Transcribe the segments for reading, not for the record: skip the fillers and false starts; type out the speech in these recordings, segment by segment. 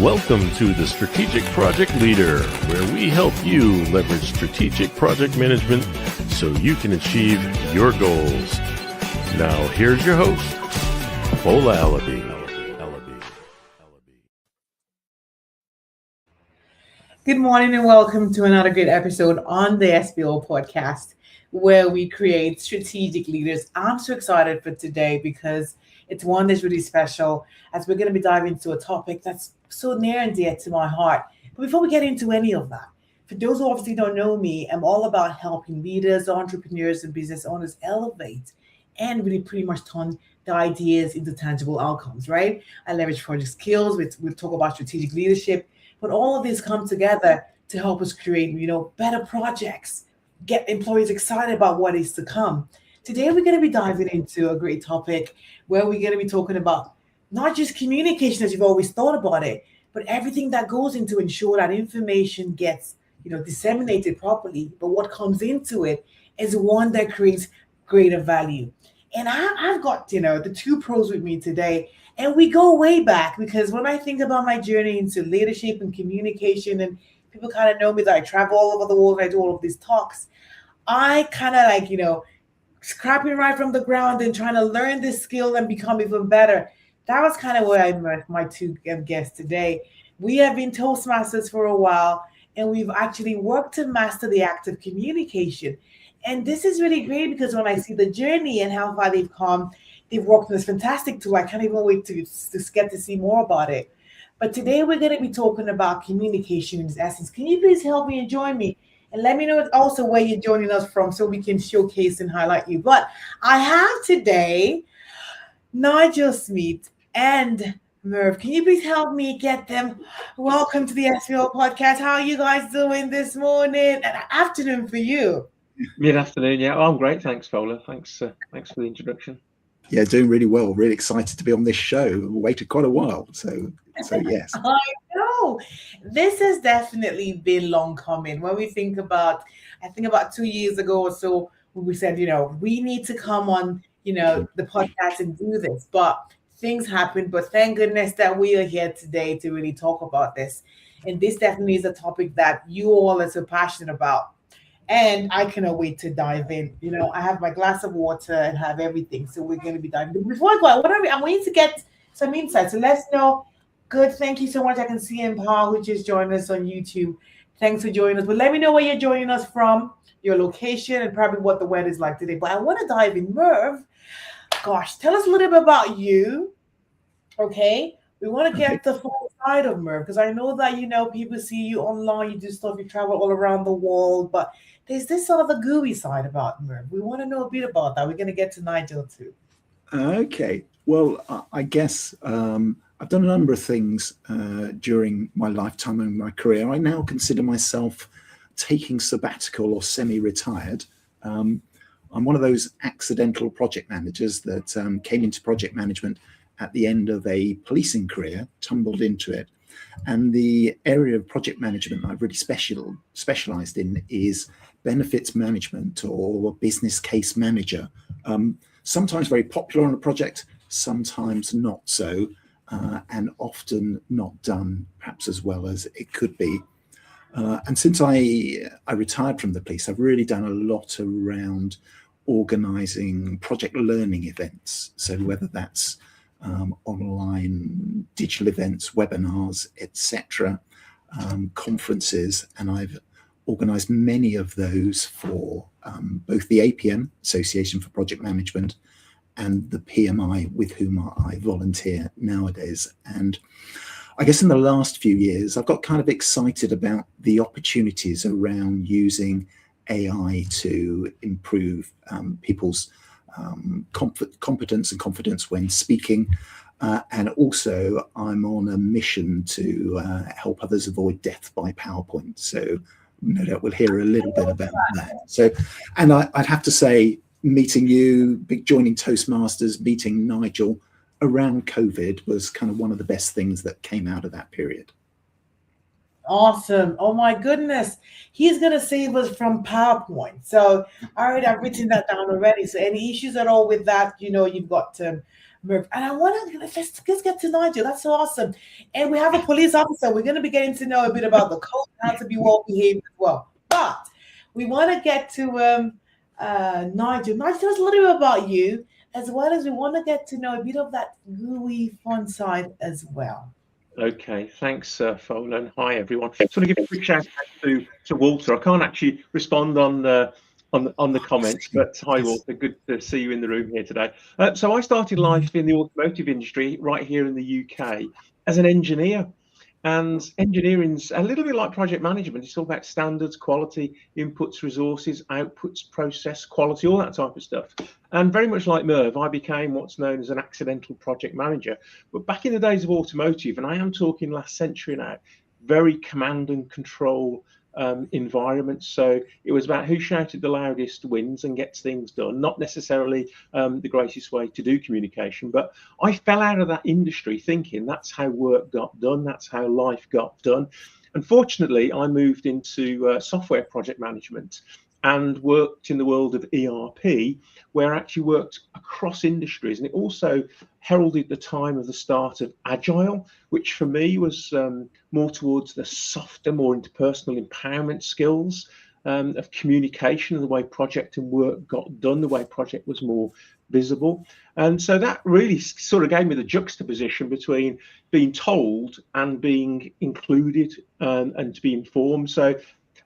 Welcome to the Strategic Project Leader, where we help you leverage strategic project management so you can achieve your goals. Now, here's your host, Fola Alabi. Good morning and welcome to another great episode on the SBO podcast, where we create strategic leaders. I'm so excited for today because it's one that's really special, as we're going to be diving into a topic that's so near and dear to my heart. But before we get into any of that, for those who obviously don't know me, I'm all about helping leaders, entrepreneurs, and business owners elevate and really pretty much turn the ideas into tangible outcomes, right? I leverage project skills. We talk about strategic leadership, but all of these come together to help us create, better projects, get employees excited about what is to come. Today, we're going to be diving into a great topic where we're going to be talking about not just communication as you've always thought about it, but everything that goes into ensure that information gets, disseminated properly. But what comes into it is one that creates greater value. And I've got, the two pros with me today. And we go way back because when I think about my journey into leadership and communication, and people kind of know me that I travel all over the world and I do all of these talks, I kind of scrapping right from the ground and trying to learn this skill and become even better. That was kind of where I met my two guests today. We have been Toastmasters for a while, and we've actually worked to master the act of communication. And this is really great because when I see the journey and how far they've come, they've worked on this fantastic tool. I can't even wait to get to see more about it. But today we're going to be talking about communication in its essence. Can you please help me and join me? And let me know also where you're joining us from so we can showcase and highlight you. But I have today Nigel Smith and Merv. Can you please help me get them? Welcome to the SBO podcast. How are you guys doing this morning and afternoon for you? Good afternoon. Yeah, I'm great. Thanks, Fola. Thanks for the introduction. Yeah, doing really well. Really excited to be on this show. We waited quite a while, so yes. I know this has definitely been long coming. When we think about, I think about 2 years ago or so, we said, we need to come on, the podcast and do this. But things happened. But thank goodness that we are here today to really talk about this. And this definitely is a topic that you all are so passionate about. And I cannot wait to dive in. I have my glass of water and have everything. So we're going to be diving in. Before I go, I'm waiting to get some insights. So let's know. Good. Thank you so much. I can see Empower, who just joined us on YouTube. Thanks for joining us. But let me know where you're joining us from, your location, and probably what the weather is like today. But I want to dive in. Merv, gosh, tell us a little bit about you. Okay. We want to get the full side of Merv because I know that, people see you online, you do stuff, you travel all around the world, but there's this sort of a gooey side about Merv. We want to know a bit about that. We're going to get to Nigel too. Okay. Well, I guess I've done a number of things during my lifetime and my career. I now consider myself taking sabbatical or semi-retired. I'm one of those accidental project managers that came into project management at the end of a policing career, tumbled into it. And the area of project management I've really specialized in is benefits management or business case manager. Sometimes very popular on a project, sometimes not so, and often not done perhaps as well as it could be. And since I retired from the police, I've really done a lot around organizing project learning events. So whether that's online digital events, webinars, etc., conferences, and I've organized many of those for both the APM, Association for Project Management, and the PMI, with whom I volunteer nowadays. And I guess in the last few years, I've got kind of excited about the opportunities around using AI to improve people's competence and confidence when speaking. And also I'm on a mission to help others avoid death by PowerPoint. So no doubt we'll hear a little bit about that. So, and I'd have to say, meeting you, joining Toastmasters, meeting Nigel around COVID was kind of one of the best things that came out of that period. Awesome. Oh my goodness. He's going to save us from PowerPoint. So, all right, I've written that down already. So any issues at all with that, you've got Merv. And I want to let's get to Nigel. That's so awesome. And we have a police officer. We're going to be getting to know a bit about the code, how to be well behaved as well. But we want to get to Nigel. Nigel, tell us a little bit about you, as well as we want to get to know a bit of that gooey fun side as well. Okay, thanks, Fola, and hi everyone. Just want to give a quick shout out to Walter. I can't actually respond on the comments, but hi Walter, good to see you in the room here today. So I started life in the automotive industry right here in the UK as an engineer. And engineering's a little bit like project management. It's all about standards, quality, inputs, resources, outputs, process, quality, all that type of stuff. And very much like Merv, I became what's known as an accidental project manager. But back in the days of automotive, and I am talking last century now, very command and control environment. So it was about who shouted the loudest wins and gets things done, not necessarily the greatest way to do communication. But I fell out of that industry thinking that's how work got done, that's how life got done. Unfortunately, I moved into software project management and worked in the world of ERP, where I actually worked across industries. And it also heralded the time of the start of Agile, which for me was more towards the softer, more interpersonal empowerment skills of communication and the way project and work got done, the way project was more visible. And so that really sort of gave me the juxtaposition between being told and being included and to be informed. So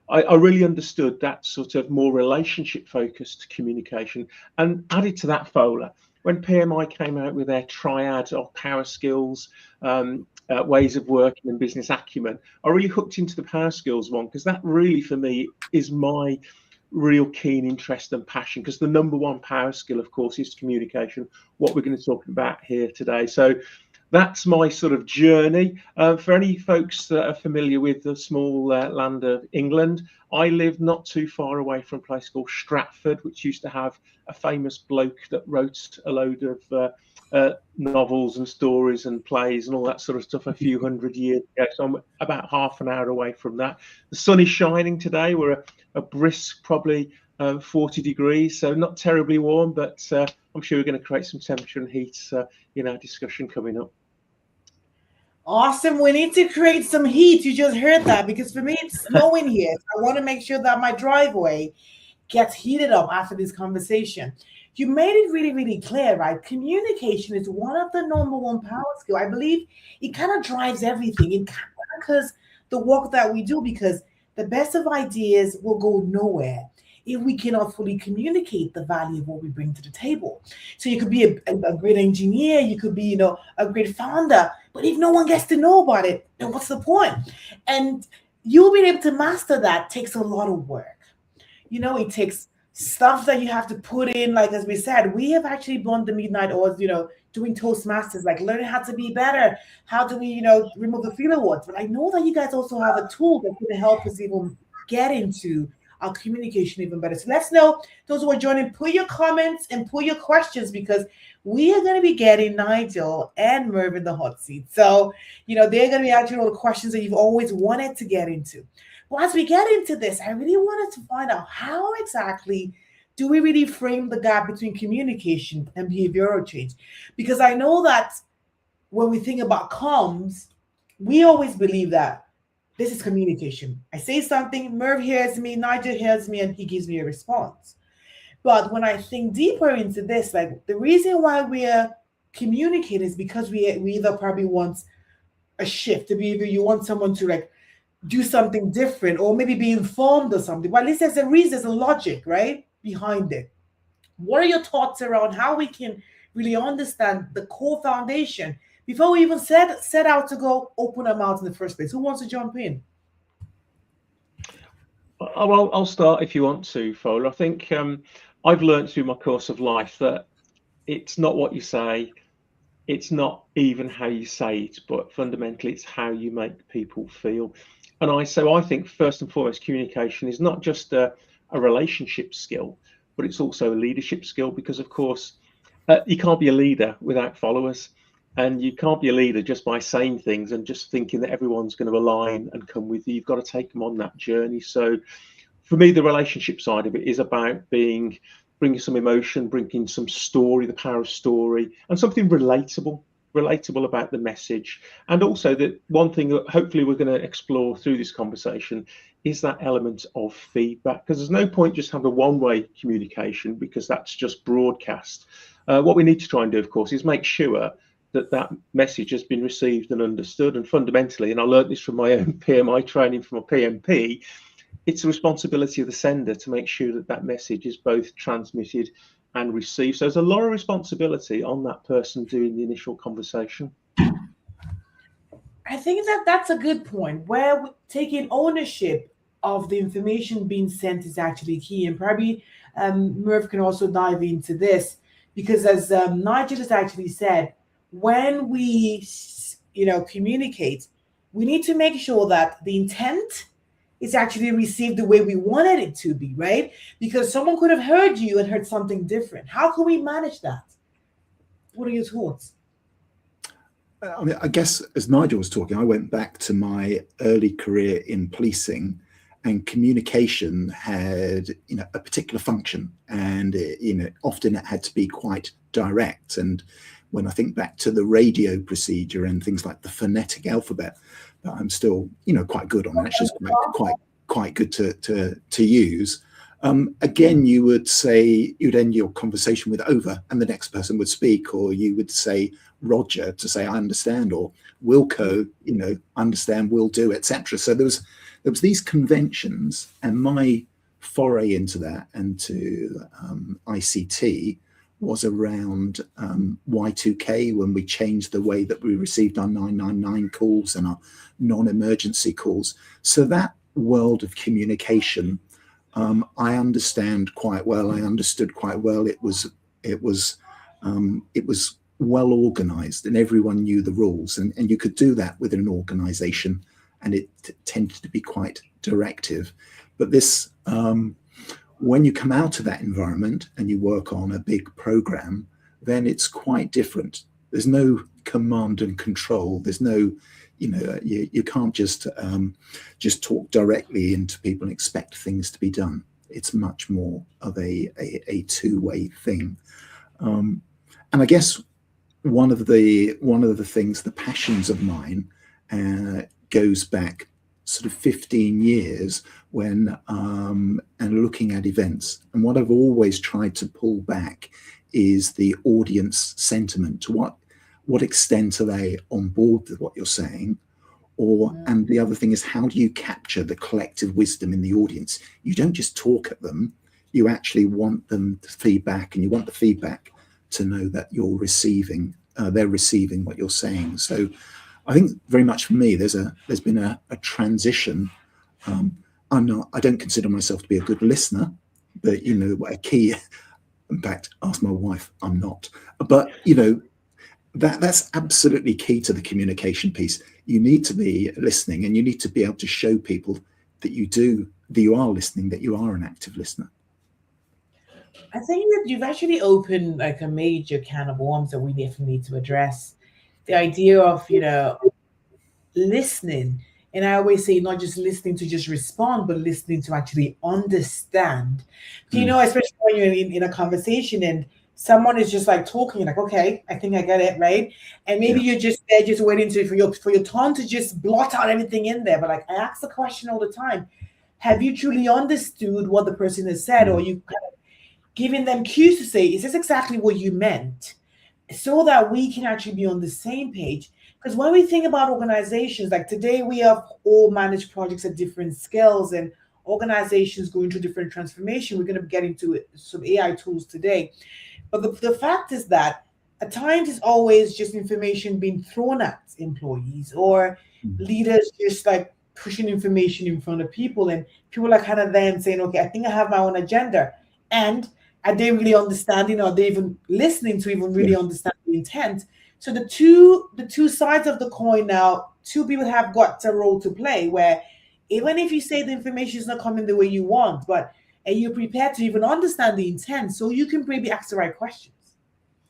I really understood that sort of more relationship focused communication. And added to that, Fola, when PMI came out with their triad of power skills, ways of working and business acumen, I really hooked into the power skills one, because that really for me is my real keen interest and passion, because the number one power skill, of course, is communication, what we're going to talk about here today. So that's my sort of journey. For any folks that are familiar with the small land of England, I live not too far away from a place called Stratford, which used to have a famous bloke that wrote a load of novels and stories and plays and all that sort of stuff a few hundred years ago. So I'm about half an hour away from that. The sun is shining today. We're a brisk, probably 40 degrees, so not terribly warm, but I'm sure we're going to create some temperature and heat in our discussion coming up. Awesome. We need to create some heat. You just heard that, because for me, it's snowing here. I want to make sure that my driveway gets heated up after this conversation. You made it really, really clear, right? Communication is one of the number one power skill. I believe it kind of drives everything. It kind of because the work that we do, because the best of ideas will go nowhere if we cannot fully communicate the value of what we bring to the table. So you could be a great engineer, you could be, a great founder, but if no one gets to know about it, then what's the point? And you being able to master that takes a lot of work. It takes stuff that you have to put in, like as we said, we have actually done the midnight hours, doing Toastmasters, like learning how to be better. How do we, remove the feel awards? But I know that you guys also have a tool that's going to help us even get into our communication even better. So let's know, those who are joining, put your comments and put your questions, because we are going to be getting Nigel and Merv in the hot seat. So, they're going to be answering all the questions that you've always wanted to get into. Well, as we get into this, I really wanted to find out how exactly do we really frame the gap between communication and behavioral change? Because I know that when we think about comms, we always believe that this is communication. I say something, Merv hears me, Nigel hears me, and he gives me a response. But when I think deeper into this, like the reason why we're communicating is because we either probably want a shift to behavior. You want someone to like do something different, or maybe be informed or something. Well, at least there's a reason, there's a logic, right, behind it. What are your thoughts around how we can really understand the core foundation before we even set out to go open our mouths in the first place? Who wants to jump in? I'll start if you want to, Fola. I think I've learned through my course of life that it's not what you say, it's not even how you say it, but fundamentally it's how you make people feel. And I think first and foremost, communication is not just a relationship skill, but it's also a leadership skill, because of course you can't be a leader without followers, and you can't be a leader just by saying things and just thinking that everyone's going to align and come with you. You've got to take them on that journey. So for me, the relationship side of it is about being bringing some emotion, bringing some story, the power of story, and something relatable about the message. And also that one thing that hopefully we're going to explore through this conversation is that element of feedback, because there's no point just having a one-way communication, because that's just broadcast. What we need to try and do, of course, is make sure that that message has been received and understood. And fundamentally, and I learned this from my own PMI training from a PMP, it's the responsibility of the sender to make sure that that message is both transmitted and received. So there's a lot of responsibility on that person doing the initial conversation. I think that that's a good point, where taking ownership of the information being sent is actually key. And probably Merv can also dive into this, because as Nigel has actually said, when we communicate, we need to make sure that the intent is actually received the way we wanted it to be, right? Because someone could have heard you and heard something different. How can we manage that? What are your thoughts? I mean, I guess as Nigel was talking, I went back to my early career in policing, and communication had, a particular function, and often it had to be quite direct. And when I think back to the radio procedure and things like the phonetic alphabet, that I'm still, quite good on. Actually, it's quite good to use. Again, you would say, you'd end your conversation with over, and the next person would speak, or you would say Roger to say I understand, or Wilco, understand, will do, etc. So there was these conventions, and my foray into that and to ICT was around Y2K, when we changed the way that we received our 999 calls and our non-emergency calls. So that world of communication, I understand quite well. I understood quite well. It was well organized, and everyone knew the rules, and you could do that within an organization, and it tended to be quite directive. But this, when you come out of that environment and you work on a big program, then it's quite different. There's no command and control. There's no, you can't just talk directly into people and expect things to be done. It's much more of a two-way thing. And I guess one of the things, the passions of mine, goes back sort of 15 years when and looking at events. And what I've always tried to pull back is the audience sentiment. To what extent are they on board with what you're saying? And the other thing is, how do you capture the collective wisdom in the audience? You don't just talk at them, you actually want them to feedback, and you want the feedback to know that you're receiving, they're receiving what you're saying. So I think very much for me, there's been a transition. I don't consider myself to be a good listener, but a key, in fact, ask my wife, I'm not. But that's absolutely key to the communication piece. You need to be listening, and you need to be able to show people that you are listening, that you are an active listener. I think that you've actually opened like a major can of worms that we definitely need to address. The idea of, listening. And I always say not just listening to just respond, but listening to actually understand. Especially when you're in a conversation and someone is just like talking, like, okay, I think I get it, right? And maybe you're just there just waiting for your tongue to just blot out everything in there. But like I ask the question all the time, have you truly understood what the person has said? Or you kind of giving them cues to say, is this exactly what you meant? So that we can actually be on the same page. Because when we think about organizations, like today we have all managed projects at different scales, and organizations going through different transformation. We're going to get into some AI tools today. But the fact is that at times it's always just information being thrown at employees, or leaders just like pushing information in front of people, and people are kind of then saying, okay, I think I have my own agenda. And are they really understanding, or are they even listening to even really understand the intent? So the two sides of the coin now, two people have got a role to play, where even if you say the information is not coming the way you want, but are you prepared to even understand the intent so you can maybe ask the right questions?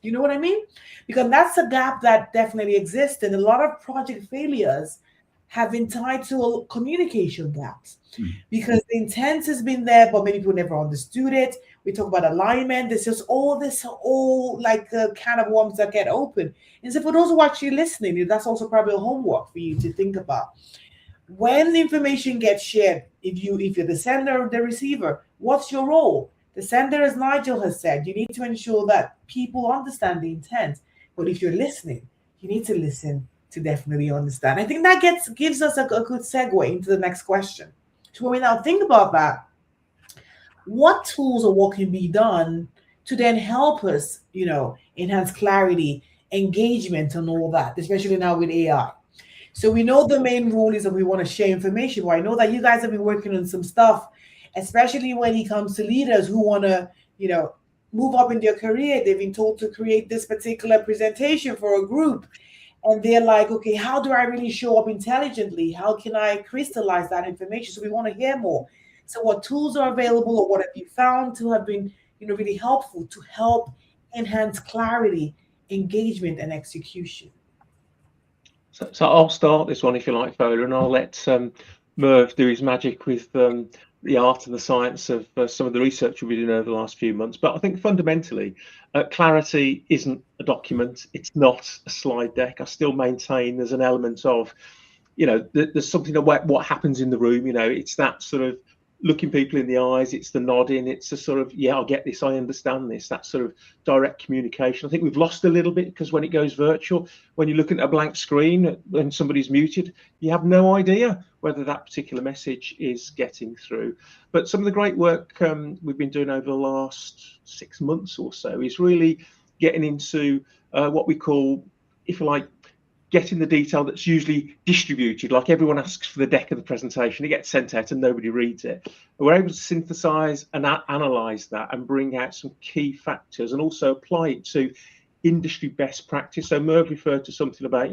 You know what I mean? Because that's a gap that definitely exists. And a lot of project failures have been tied to communication gaps, because the intent has been there, but many people never understood it, We talk about alignment. There's just all like can of worms that get open. And so for those who are actually listening, that's also probably a homework for you to think about. When information gets shared, if you're the sender or the receiver, what's your role? The sender, as Nigel has said, you need to ensure that people understand the intent. But if you're listening, you need to listen to definitely understand. I think that gives us a good segue into the next question. So when we now think about that, what tools or what can be done to then help us, enhance clarity, engagement, and all that, especially now with AI? So we know the main rule is that we want to share information. Well, I know that you guys have been working on some stuff, especially when it comes to leaders who want to, move up in their career. They've been told to create this particular presentation for a group. And they're like, okay, how do I really show up intelligently? How can I crystallize that information? So we want to hear more. So what tools are available, or what have you found to have been, really helpful to help enhance clarity, engagement, and execution? So I'll start this one, if you like, Fola, and I'll let Merv do his magic with the art and the science of some of the research we've been doing over the last few months. But I think fundamentally, clarity isn't a document. It's not a slide deck. I still maintain there's an element of, there's something about what happens in the room. It's that sort of looking people in the eyes, it's the nodding, it's a sort of, yeah, I get this, I understand this, that sort of direct communication. I think we've lost a little bit because when it goes virtual, when you're looking at a blank screen and somebody's muted, you have no idea whether that particular message is getting through. But some of the great work we've been doing over the last 6 months or so is really getting into what we call, if you like, getting the detail that's usually distributed, like everyone asks for the deck of the presentation, it gets sent out and nobody reads it. We're able to synthesize and analyze that and bring out some key factors and also apply it to industry best practice. So Merv referred to something about,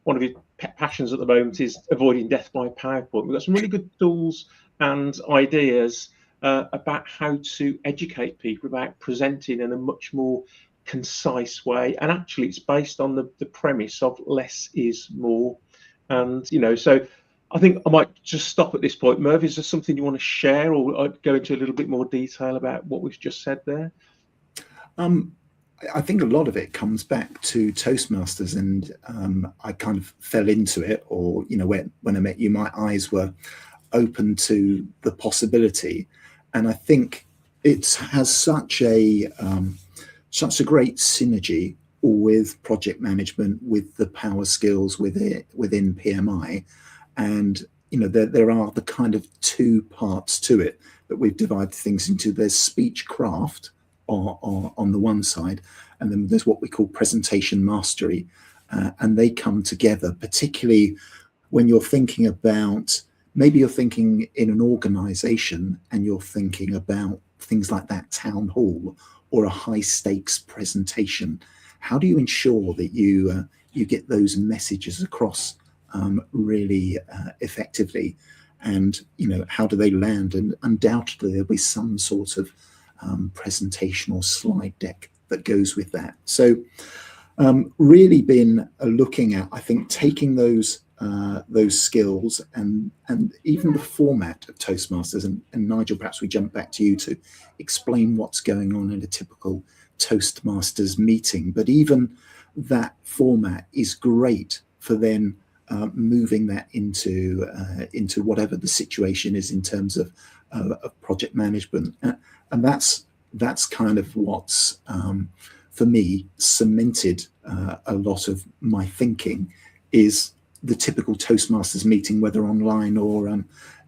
one of his pet passions at the moment is avoiding death by PowerPoint. We've got some really good tools and ideas about how to educate people about presenting in a much more concise way, and actually it's based on the premise of less is more. And so I think I might just stop at this point. Merv, is there something you want to share, or go into a little bit more detail about what we've just said there? I think a lot of it comes back to Toastmasters, and I kind of fell into it, or when I met you, my eyes were open to the possibility, and I think it has such a great synergy with project management, with the power skills within PMI. And there are the kind of two parts to it that we've divided things into. There's speech craft on the one side, and then there's what we call presentation mastery, and they come together, particularly when you're thinking about, maybe you're thinking in an organization and you're thinking about things like that town hall or a high stakes presentation. How do you ensure that you get those messages across really effectively? And how do they land? And undoubtedly there'll be some sort of presentation or slide deck that goes with that. So really been looking at, I think, taking those skills and even the format of Toastmasters, and Nigel, perhaps we jump back to you to explain what's going on in a typical Toastmasters meeting. But even that format is great for then moving that into whatever the situation is in terms of project management, and that's kind of what's for me cemented a lot of my thinking is the typical Toastmasters meeting, whether online or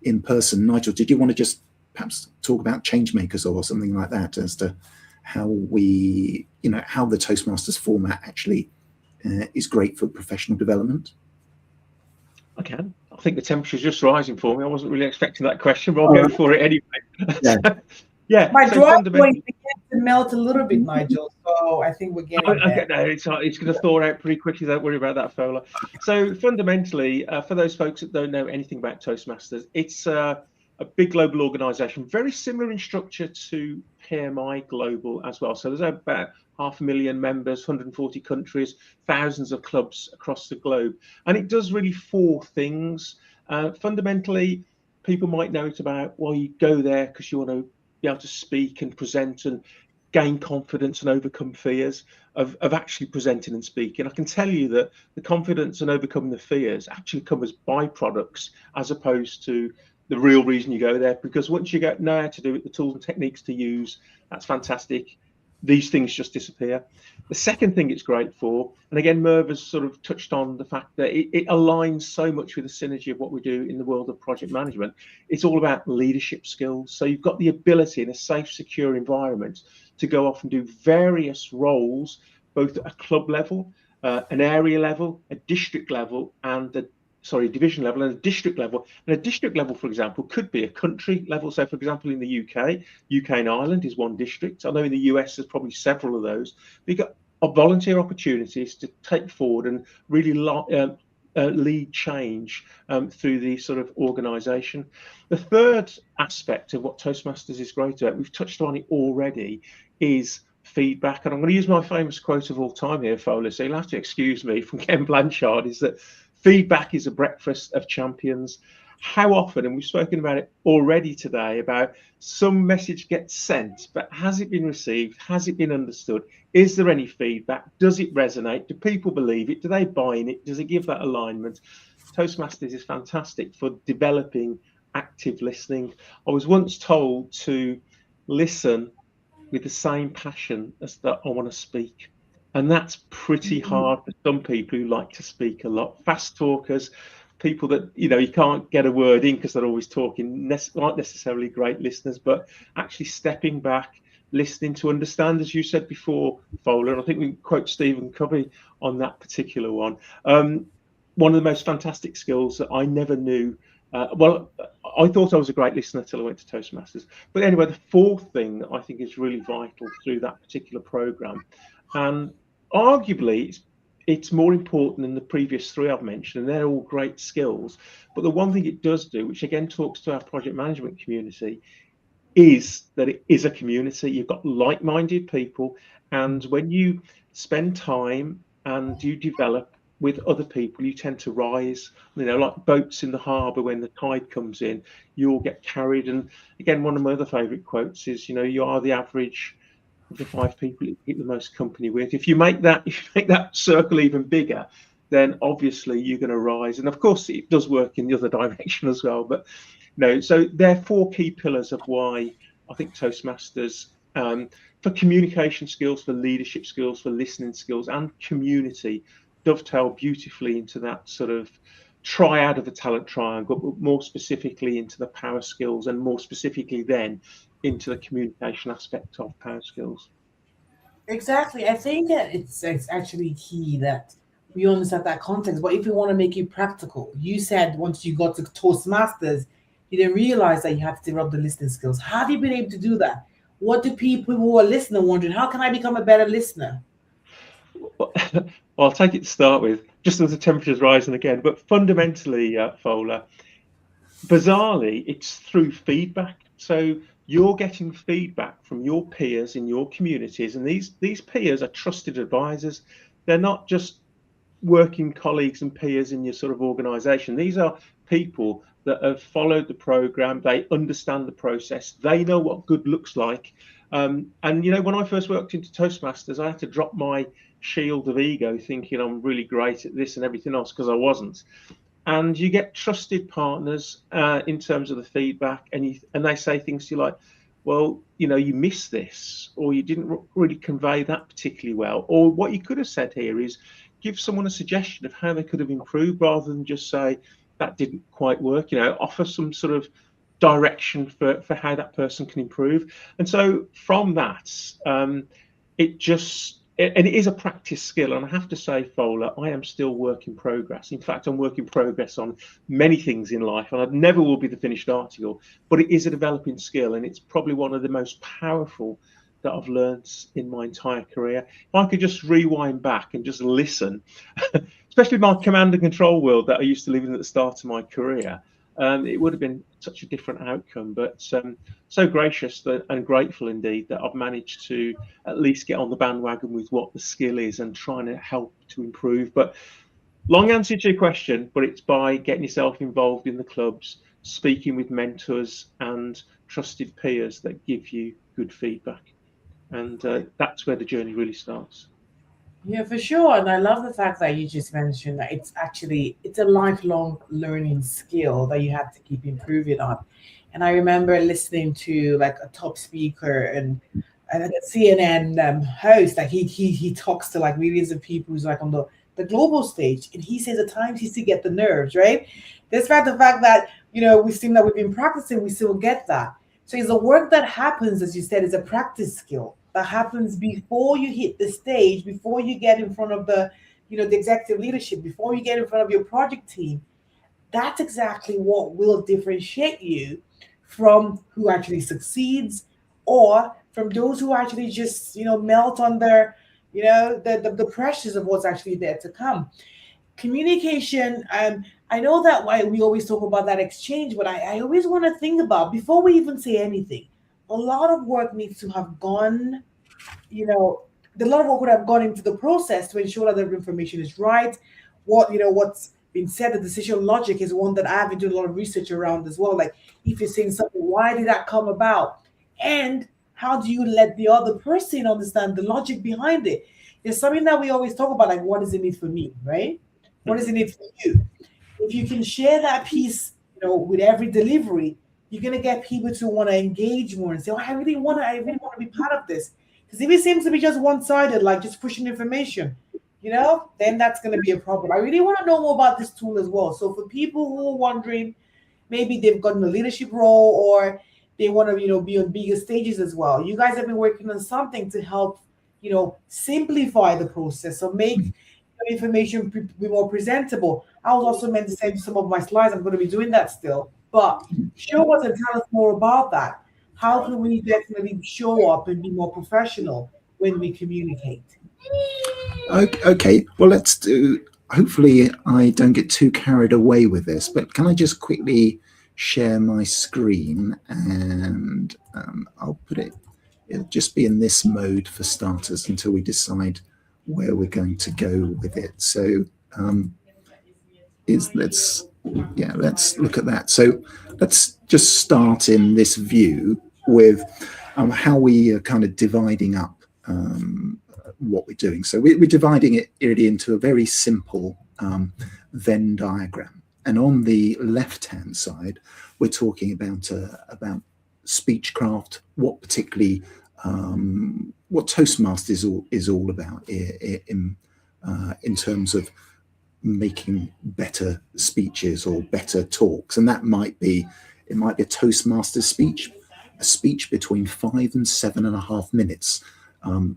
in person. Nigel, did you want to just perhaps talk about change makers or something like that as to how we, how the Toastmasters format actually is great for professional development? I can. I think the temperature's just rising for me. I wasn't really expecting that question, but I'll go for it anyway. Yeah. Yeah. My so drawing point began to melt a little bit, Nigel. So I think we're getting there. No, it's going to thaw out pretty quickly. Don't worry about that, Fola. So fundamentally, for those folks that don't know anything about Toastmasters, it's a big global organisation, very similar in structure to PMI Global as well. So there's about 500,000 members, 140 countries, thousands of clubs across the globe, and it does really 4 things. Fundamentally, people might know it about, well, you go there because you want to be able to speak and present and gain confidence and overcome fears of actually presenting and speaking. I can tell you that the confidence and overcoming the fears actually come as byproducts as opposed to the real reason you go there, because once you know how to do it, the tools and techniques to use, that's fantastic. These things just disappear. The second thing it's great for, and again, Merv has sort of touched on the fact that it aligns so much with the synergy of what we do in the world of project management. It's all about leadership skills. So you've got the ability in a safe, secure environment to go off and do various roles, both at a club level, an area level, a district level, and division level and a district level. And a district level, for example, could be a country level. So, for example, in the UK and Ireland is one district. I know in the US there's probably several of those. But you've got volunteer opportunities to take forward and really lead change through the sort of organisation. The third aspect of what Toastmasters is great at, we've touched on it already, is feedback. And I'm going to use my famous quote of all time here, Fowler, so you'll have to excuse me, from Ken Blanchard, is that feedback is a breakfast of champions. How often, and we've spoken about it already today, about some message gets sent, but has it been received? Has it been understood? Is there any feedback? Does it resonate? Do people believe it? Do they buy in it? Does it give that alignment? Toastmasters is fantastic for developing active listening. I was once told to listen with the same passion as that I want to speak. And that's pretty hard for some people who like to speak a lot. Fast talkers, people that, you can't get a word in because they're always talking, aren't necessarily great listeners, but actually stepping back, listening to understand, as you said before, Fowler, and I think we can quote Stephen Covey on that particular one. One of the most fantastic skills that I never knew. I thought I was a great listener till I went to Toastmasters. But anyway, the fourth thing that I think is really vital through that particular program, and arguably it's more important than the previous three I've mentioned, and they're all great skills. But the one thing it does do, which again talks to our project management community, is that it is a community. You've got like-minded people, and when you spend time and you develop with other people, you tend to rise, like boats in the harbour. When the tide comes in, you all get carried. And again, one of my other favourite quotes is, you are the average of the 5 people you keep the most company with. If you make that circle even bigger, then obviously you're going to rise. And of course it does work in the other direction as well. But so there are 4 key pillars of why I think Toastmasters, for communication skills, for leadership skills, for listening skills, and community, dovetail beautifully into that sort of triad of the talent triangle, but more specifically into the power skills, and more specifically then into the communication aspect of power skills. Exactly. I think that it's actually key that we understand that context. But if we want to make it practical, you said once you got to Toastmasters, you didn't realize that you had to develop the listening skills. How have you been able to do that? What do people who are listening wondering? How can I become a better listener? Well, I'll take it to start with, just as the temperature's rising again. But fundamentally, Fowler, bizarrely, it's through feedback. So you're getting feedback from your peers in your communities, and these peers are trusted advisors. They're not just working colleagues and peers in your sort of organization. These are people that have followed the program. They understand the process. They know what good looks like. And when I first worked into Toastmasters, I had to drop my shield of ego, thinking I'm really great at this and everything else, because I wasn't. And you get trusted partners in terms of the feedback, and they say things to you like, well, you missed this, or you didn't really convey that particularly well. Or what you could have said here is give someone a suggestion of how they could have improved, rather than just say that didn't quite work. Offer some sort of direction for how that person can improve. And so from that, it is a practice skill. And I have to say, Fowler, I am still work in progress. In fact, I'm work in progress on many things in life, and I never will be the finished article, but it is a developing skill, and it's probably one of the most powerful that I've learned in my entire career. If I could just rewind back and just listen, especially my command and control world that I used to live in at the start of my career, it would have been such a different outcome. But so gracious and grateful indeed that I've managed to at least get on the bandwagon with what the skill is and trying to help to improve. But long answer to your question, but it's by getting yourself involved in the clubs, speaking with mentors and trusted peers that give you good feedback. And that's where the journey really starts. Yeah, for sure. And I love the fact that you just mentioned that it's a lifelong learning skill that you have to keep improving on. And I remember listening to like a top speaker and a CNN host, like he talks to like millions of people who's like on the global stage, and he says at times he still get the nerves, right? Despite the fact that we seem that we've been practicing, we still get that. So it's the work that happens, as you said, is a practice skill that happens before you hit the stage, before you get in front of the executive leadership, before you get in front of your project team. That's exactly what will differentiate you from who actually succeeds, or from those who actually just melt under the pressures of what's actually there to come. Communication, I know that why we always talk about that exchange, but I always want to think about, before we even say anything, a lot of work needs to have gone, a lot of work would have gone into the process to ensure that the information is right. What's been said, the decision logic is one that I've been doing a lot of research around as well. Like, if you're saying something, why did that come about? And how do you let the other person understand the logic behind it? There's something that we always talk about, like, what does it need for me, right? What does it need for you? If you can share that piece, with every delivery, you're gonna get people to want to engage more and say, "Oh, I really want to be part of this." Because if it seems to be just one-sided, like just pushing information, then that's gonna be a problem. I really want to know more about this tool as well. So for people who are wondering, maybe they've gotten a leadership role or they want to, be on bigger stages as well. You guys have been working on something to help, simplify the process or make information be more presentable. I was also meant to send some of my slides. I'm going to be doing that still. But show us and tell us more about that. How can we definitely show up and be more professional when we communicate? Okay, well, let's do. Hopefully, I don't get too carried away with this, but can I just quickly share my screen, and I'll put it. It'll just be in this mode for starters until we decide where we're going to go with it. So let's look at that. So let's just start in this view with how we are kind of dividing up what we're doing. So we're dividing it really into a very simple Venn diagram. And on the left-hand side, we're talking about speechcraft, what particularly what Toastmasters is all about in terms of making better speeches or better talks. And that might be a Toastmasters speech, a speech between 5 and 7.5 minutes,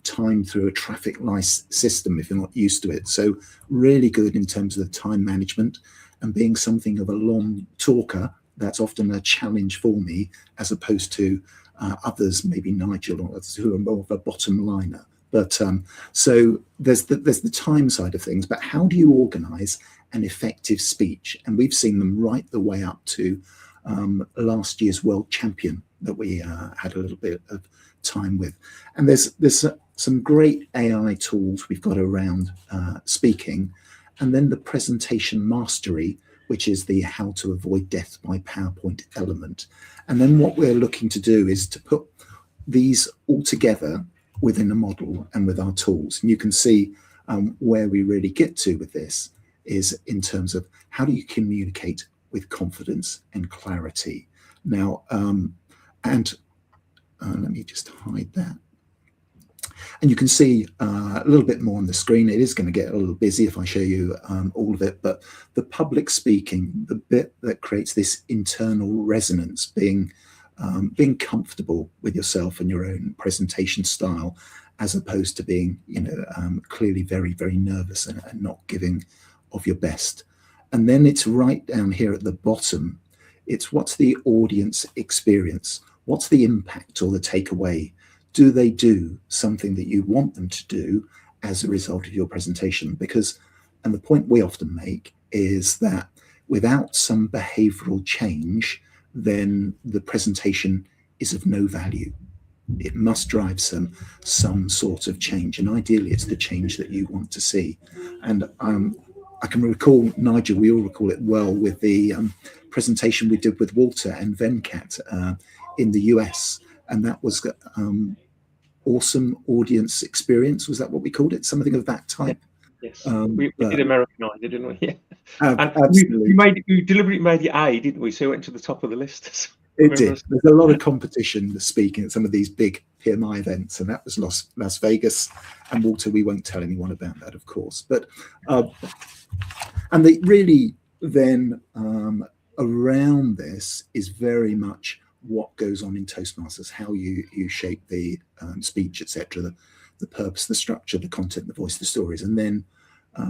timed through a traffic light system if you're not used to it. So really good in terms of the time management, and being something of a long talker, that's often a challenge for me, as opposed to others, maybe Nigel or others who are more of a bottom liner. But so there's the time side of things, but how do you organize an effective speech? And we've seen them right the way up to last year's world champion that we had a little bit of time with. And there's some great AI tools we've got around speaking, and then the presentation mastery, which is the how to avoid death by PowerPoint element. And then what we're looking to do is to put these all together within a model and with our tools. And you can see where we really get to with this is in terms of how do you communicate with confidence and clarity. Now, let me just hide that. And you can see a little bit more on the screen. It is going to get a little busy if I show you all of it, but the public speaking, the bit that creates this internal resonance, being comfortable with yourself and your own presentation style, as opposed to being, clearly very, very nervous and not giving of your best. And then it's right down here at the bottom. It's what's the audience experience? What's the impact or the takeaway? Do they do something that you want them to do as a result of your presentation? Because, and the point we often make is that without some behavioral change, then the presentation is of no value. It must drive some sort of change, and ideally it's the change that you want to see. And I can recall, Nigel, we all recall it well with the presentation we did with Walter and Venkat in the US, and that was awesome audience experience. Was that what we called it? Something of that type. Yes, we did Americanise it, didn't we? Yeah. And absolutely. we deliberately made it A, didn't we? So it went to the top of the list. It did. There's a lot of competition speaking at some of these big PMI events, and that was Las Vegas. And Walter, we won't tell anyone about that, of course. But and they really then around this is very much what goes on in Toastmasters, how you shape the speech, etc., the purpose, the structure, the content, the voice, the stories, and then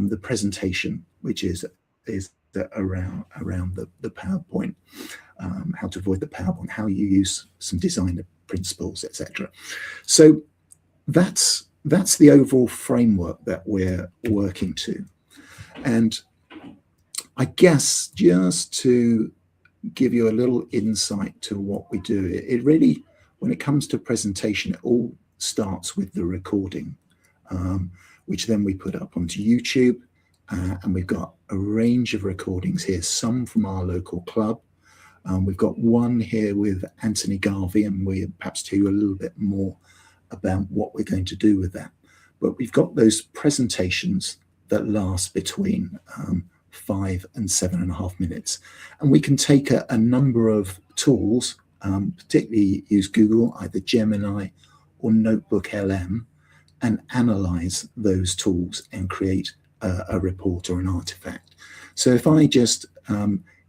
the presentation, which is around the PowerPoint, how to avoid the PowerPoint, how you use some design principles, etc. So that's the overall framework that we're working to. And I guess just to give you a little insight to what we do, it really, when it comes to presentation, it all starts with the recording, which then we put up onto YouTube. And we've got a range of recordings here, some from our local club. We've got one here with Anthony Garvey, and we'll perhaps tell you a little bit more about what we're going to do with that. But we've got those presentations that last between 5 and 7.5 minutes. And we can take a number of tools, particularly use Google, either Gemini or Notebook LM, and analyze those tools and create a report or an artifact. So if I just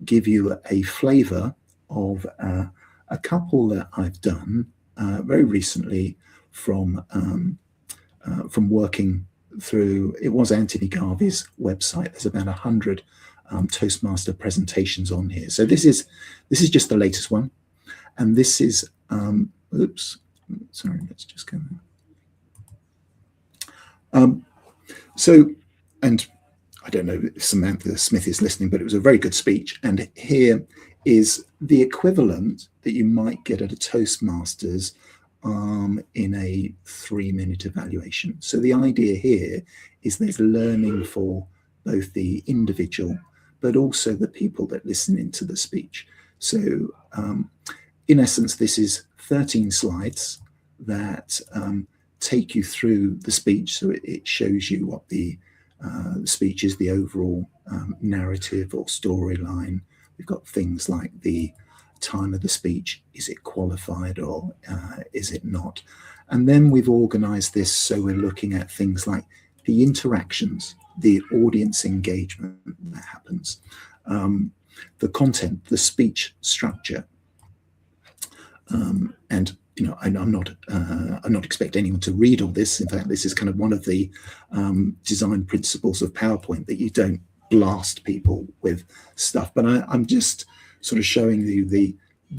give you a flavor of a couple that I've done very recently from working through, it was Anthony Garvey's website. There's about 100 Toastmaster presentations on here. So this is just the latest one, and this is oops, sorry, let's just go. So, and I don't know if Samantha Smith is listening, but it was a very good speech. And here is the equivalent that you might get at a Toastmasters in a 3-minute evaluation. So the idea here is there's learning for both the individual, but also the people that listen into the speech. So in essence, this is 13 slides that take you through the speech. So it shows you what the speech is, the overall narrative or storyline. We've got things like the time of the speech. Is it qualified or is it not? And then we've organized this so we're looking at things like the interactions, the audience engagement that happens, the content, the speech structure. And you know, I'm not expecting anyone to read all this. In fact, this is kind of one of the design principles of PowerPoint, that you don't blast people with stuff. But I'm just sort of showing you the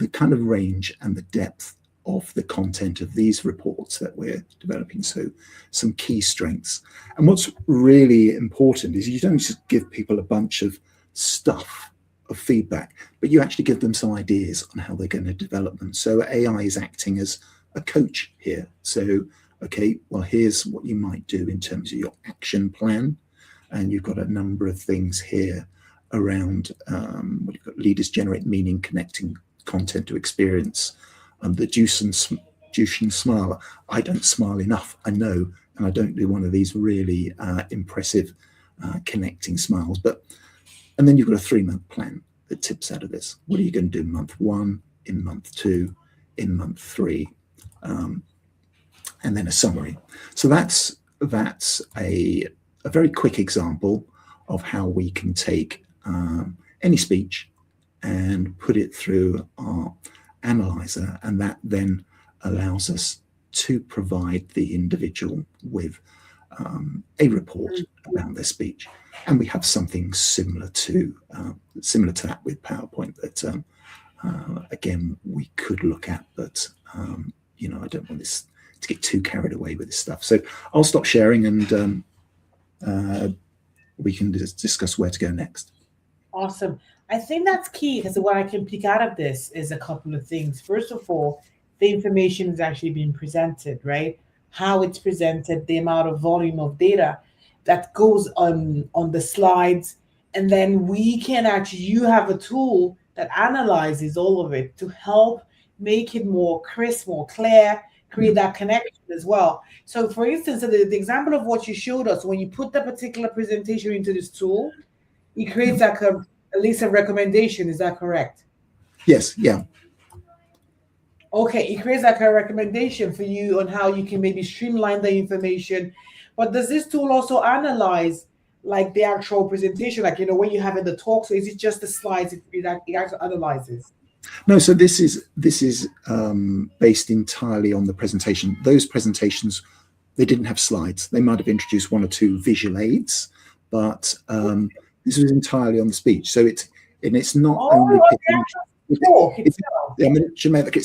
kind of range and the depth of the content of these reports that we're developing. So some key strengths. And what's really important is you don't just give people a bunch of stuff of feedback, but you actually give them some ideas on how they're going to develop them. So AI is acting as a coach here. So, okay, well, here's what you might do in terms of your action plan. And you've got a number of things here around what you've got: leaders generate meaning, connecting content to experience, the juice and smile. I don't smile enough, I know, and I don't do one of these really impressive connecting smiles. And then you've got a 3-month plan that tips out of this. What are you going to do in month 1, in month 2, in month 3, and then a summary. So that's a very quick example of how we can take any speech and put it through our analyzer, and that then allows us to provide the individual with a report about their speech. And we have something similar to that with PowerPoint that again we could look at, but you know, I don't want this to get too carried away with this stuff. So I'll stop sharing, and we can discuss where to go next. Awesome. I think that's key, because what I can pick out of this is a couple of things. First of all, the information is actually being presented, right? How it's presented, the amount of volume of data that goes on the slides. And then we can actually, you have a tool that analyzes all of it to help make it more crisp, more clear, create that connection as well. So, for instance, the example of what you showed us, when you put the particular presentation into this tool, it creates like a list of recommendation. Is that correct? Yes, yeah. Okay, it creates like a recommendation for you on how you can maybe streamline the information. But does this tool also analyze like the actual presentation, like when you have in the talk? So is it just the slides it actually analyzes? No, so this is based entirely on the presentation. Those presentations, they didn't have slides. They might have introduced one or two visual aids, but this was entirely on the speech. So it's not only picking. It's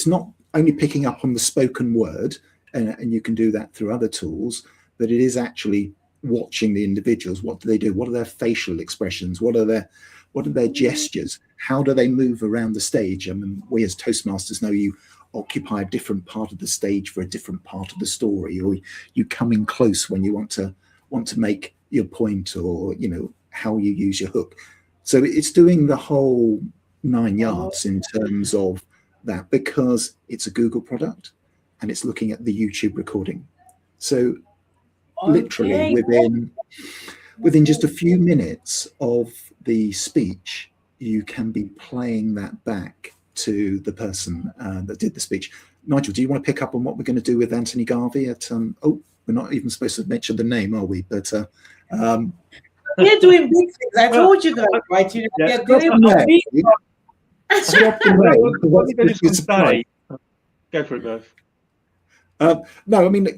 not only picking up on the spoken word, and you can do that through other tools, but it is actually watching the individuals. What do they do? What are their facial expressions? What are their gestures? How do they move around the stage? I mean, we as Toastmasters know you occupy a different part of the stage for a different part of the story, or you come in close when you want to make your point, or how you use your hook. So it's doing the whole 9 yards in terms of that, because it's a Google product and it's looking at the YouTube recording. So literally within just a few minutes of the speech, you can be playing that back to the person that did the speech. Nigel, do you want to pick up on what we're going to do with Anthony Garvey at we're not even supposed to mention the name, are we? But we're doing big things. I told you guys, right? They're doing big Go for it, Merv. No, I mean,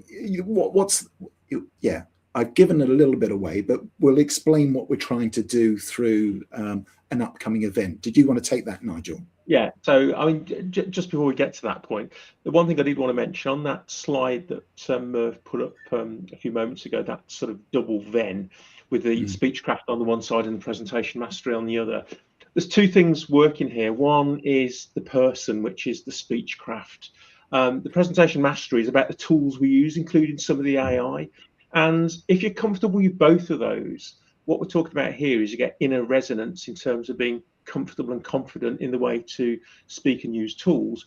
I've given it a little bit away, but we'll explain what we're trying to do through an upcoming event. Did you want to take that, Nigel? Yeah, so I mean, just before we get to that point, the one thing I did want to mention on that slide that Merv put up a few moments ago, that sort of double Venn with the speechcraft on the one side and the presentation mastery on the other. There's two things working here. One is the person, which is the speechcraft. The presentation mastery is about the tools we use, including some of the AI. And if you're comfortable with both of those, what we're talking about here is you get inner resonance in terms of being comfortable and confident in the way to speak and use tools.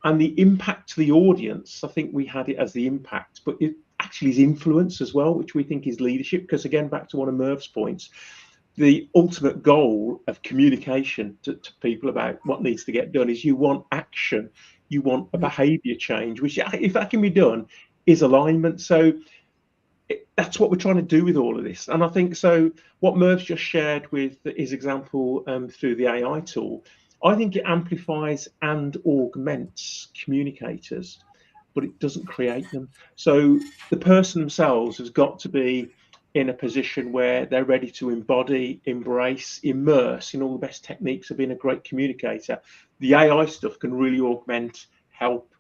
And the impact to the audience, I think we had it as the impact, but it actually is influence as well, which we think is leadership. Because again, back to one of Merv's points, the ultimate goal of communication to people about what needs to get done is you want action, you want a behaviour change, which, if that can be done, is alignment. So that's what we're trying to do with all of this. And I think so what Merv's just shared with his example through the AI tool, I think it amplifies and augments communicators, but it doesn't create them. So the person themselves has got to be in a position where they're ready to embody, embrace, immerse in all the best techniques of being a great communicator. The AI stuff can really augment, help,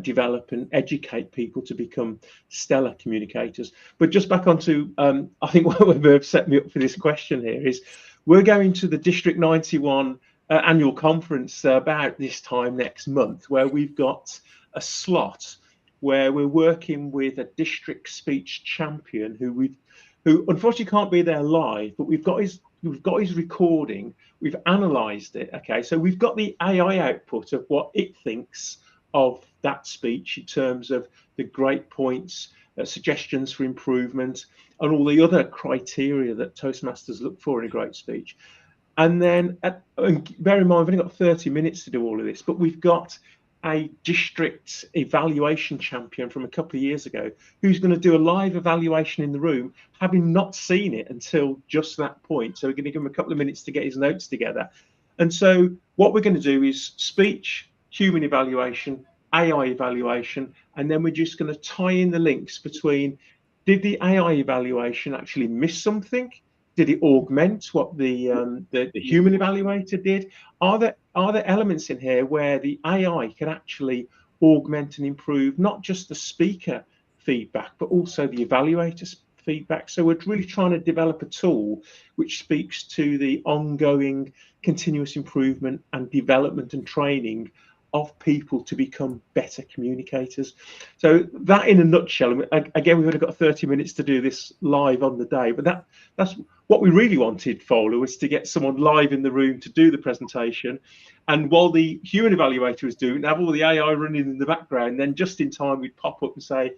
develop and educate people to become stellar communicators. But just back onto, I think what Merv set me up for this question here is, we're going to the District 91 annual conference about this time next month, where we've got a slot where we're working with a district speech champion who unfortunately can't be there live, but we've got his recording, we've analysed it. Okay, so we've got the AI output of what it thinks of that speech in terms of the great points, suggestions for improvement, and all the other criteria that Toastmasters look for in a great speech. And then, bear in mind, we've only got 30 minutes to do all of this, but we've got a district evaluation champion from a couple of years ago who's going to do a live evaluation in the room, having not seen it until just that point. So we're going to give him a couple of minutes to get his notes together. And so what we're going to do is speech, human evaluation, AI evaluation, and then we're just going to tie in the links between, did the AI evaluation actually miss something? Did it augment what the human evaluator did? Are there elements in here where the AI can actually augment and improve not just the speaker feedback, but also the evaluator's feedback? So we're really trying to develop a tool which speaks to the ongoing continuous improvement and development and training of people to become better communicators. So that in a nutshell, again, we've only got 30 minutes to do this live on the day, but that's what we really wanted, Fowler, was to get someone live in the room to do the presentation. And while the human evaluator was doing, have all the AI running in the background, then just in time we'd pop up and say,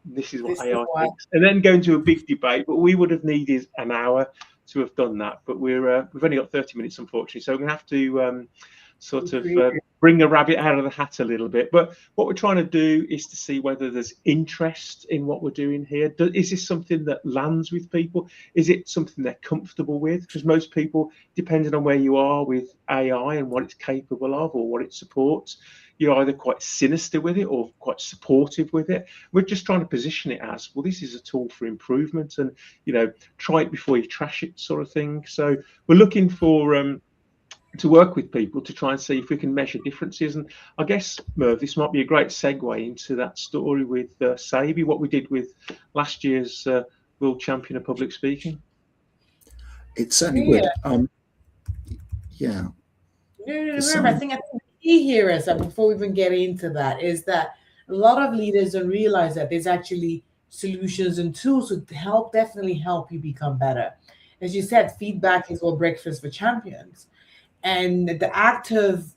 this is what AI thinks, and then go into a big debate. But we would have needed an hour to have done that. But we've only got 30 minutes, unfortunately. So we're going to have to sort of bring a rabbit out of the hat a little bit. But what we're trying to do is to see whether there's interest in what we're doing here. Is this something that lands with people? Is it something they're comfortable with? Because most people, depending on where you are with AI and what it's capable of or what it supports, you're either quite sinister with it or quite supportive with it. We're just trying to position it as, well, this is a tool for improvement, and, you know, try it before you trash it, sort of thing. So we're looking for to work with people to try and see if we can measure differences. And I guess, Merv, this might be a great segue into that story with Sabi, what we did with last year's World Champion of Public Speaking. It certainly would. Yeah. Merv, I think the key here is that before we even get into that, is that a lot of leaders don't realize that there's actually solutions and tools to definitely help you become better. As you said, feedback is what breakfast for champions. And the act of,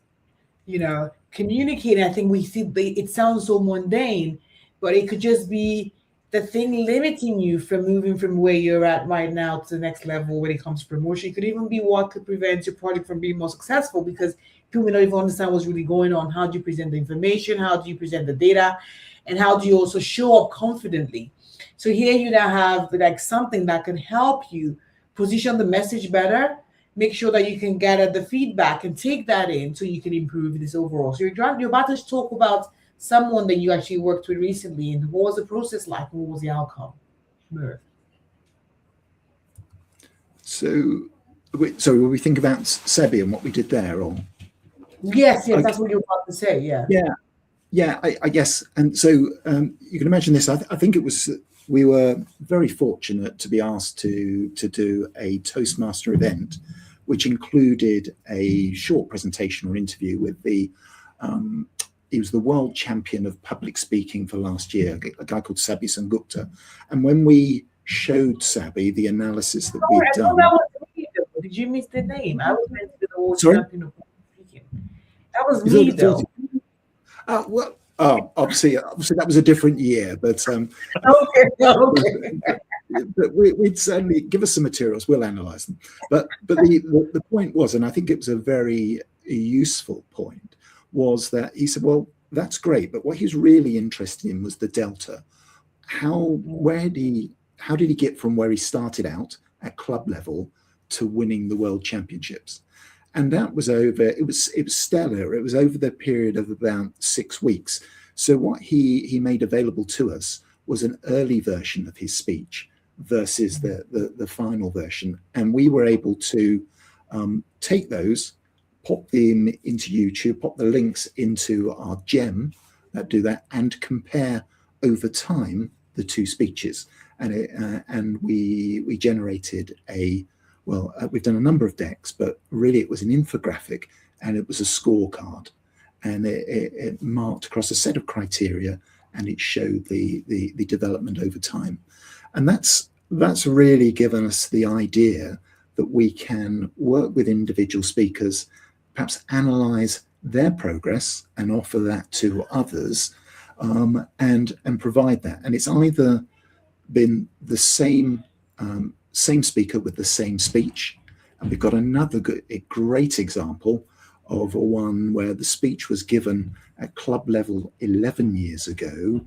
you know, communicating, I think we see it sounds so mundane, but it could just be the thing limiting you from moving from where you're at right now to the next level when it comes to promotion. It could even be what could prevent your project from being more successful, because people may not even understand what's really going on. How do you present the information? How do you present the data? And how do you also show up confidently? So here you now have like something that can help you position the message better, make sure that you can gather the feedback and take that in so you can improve this overall. So you're about to talk about someone that you actually worked with recently, and what was the process like? What was the outcome? Merv. So will we think about Sebi and what we did there, or? Yes, okay. That's what you're about to say, Yeah, I guess. And so you can imagine this. I think it was, we were very fortunate to be asked to do a Toastmaster event, which included a short presentation or interview with he was the world champion of public speaking for last year, a guy called Sabi Sengupta. And when we showed Sabi the analysis that we'd done. That was me, though. Did you miss the name? I was meant to be the world champion of public speaking. That was me, though. Well, obviously that was a different year, but okay. But we'd certainly give us some materials. We'll analyse them. But the point was, and I think it was a very useful point, was that he said, well, that's great, but what he's really interested in was the delta. How did he get from where he started out at club level to winning the world championships? And that was it was stellar. It was over the period of about 6 weeks. So what he made available to us was an early version of his speech versus the final version. And we were able to take those, pop them into YouTube, pop the links into our gem that do that, and compare over time the two speeches. And we generated we've done a number of decks, but really it was an infographic and it was a scorecard, and it marked across a set of criteria, and it showed the development over time. And that's really given us the idea that we can work with individual speakers, perhaps analyze their progress and offer that to others, and provide that. And it's either been the same speaker with the same speech, and we've got another great example of one where the speech was given at club level 11 years ago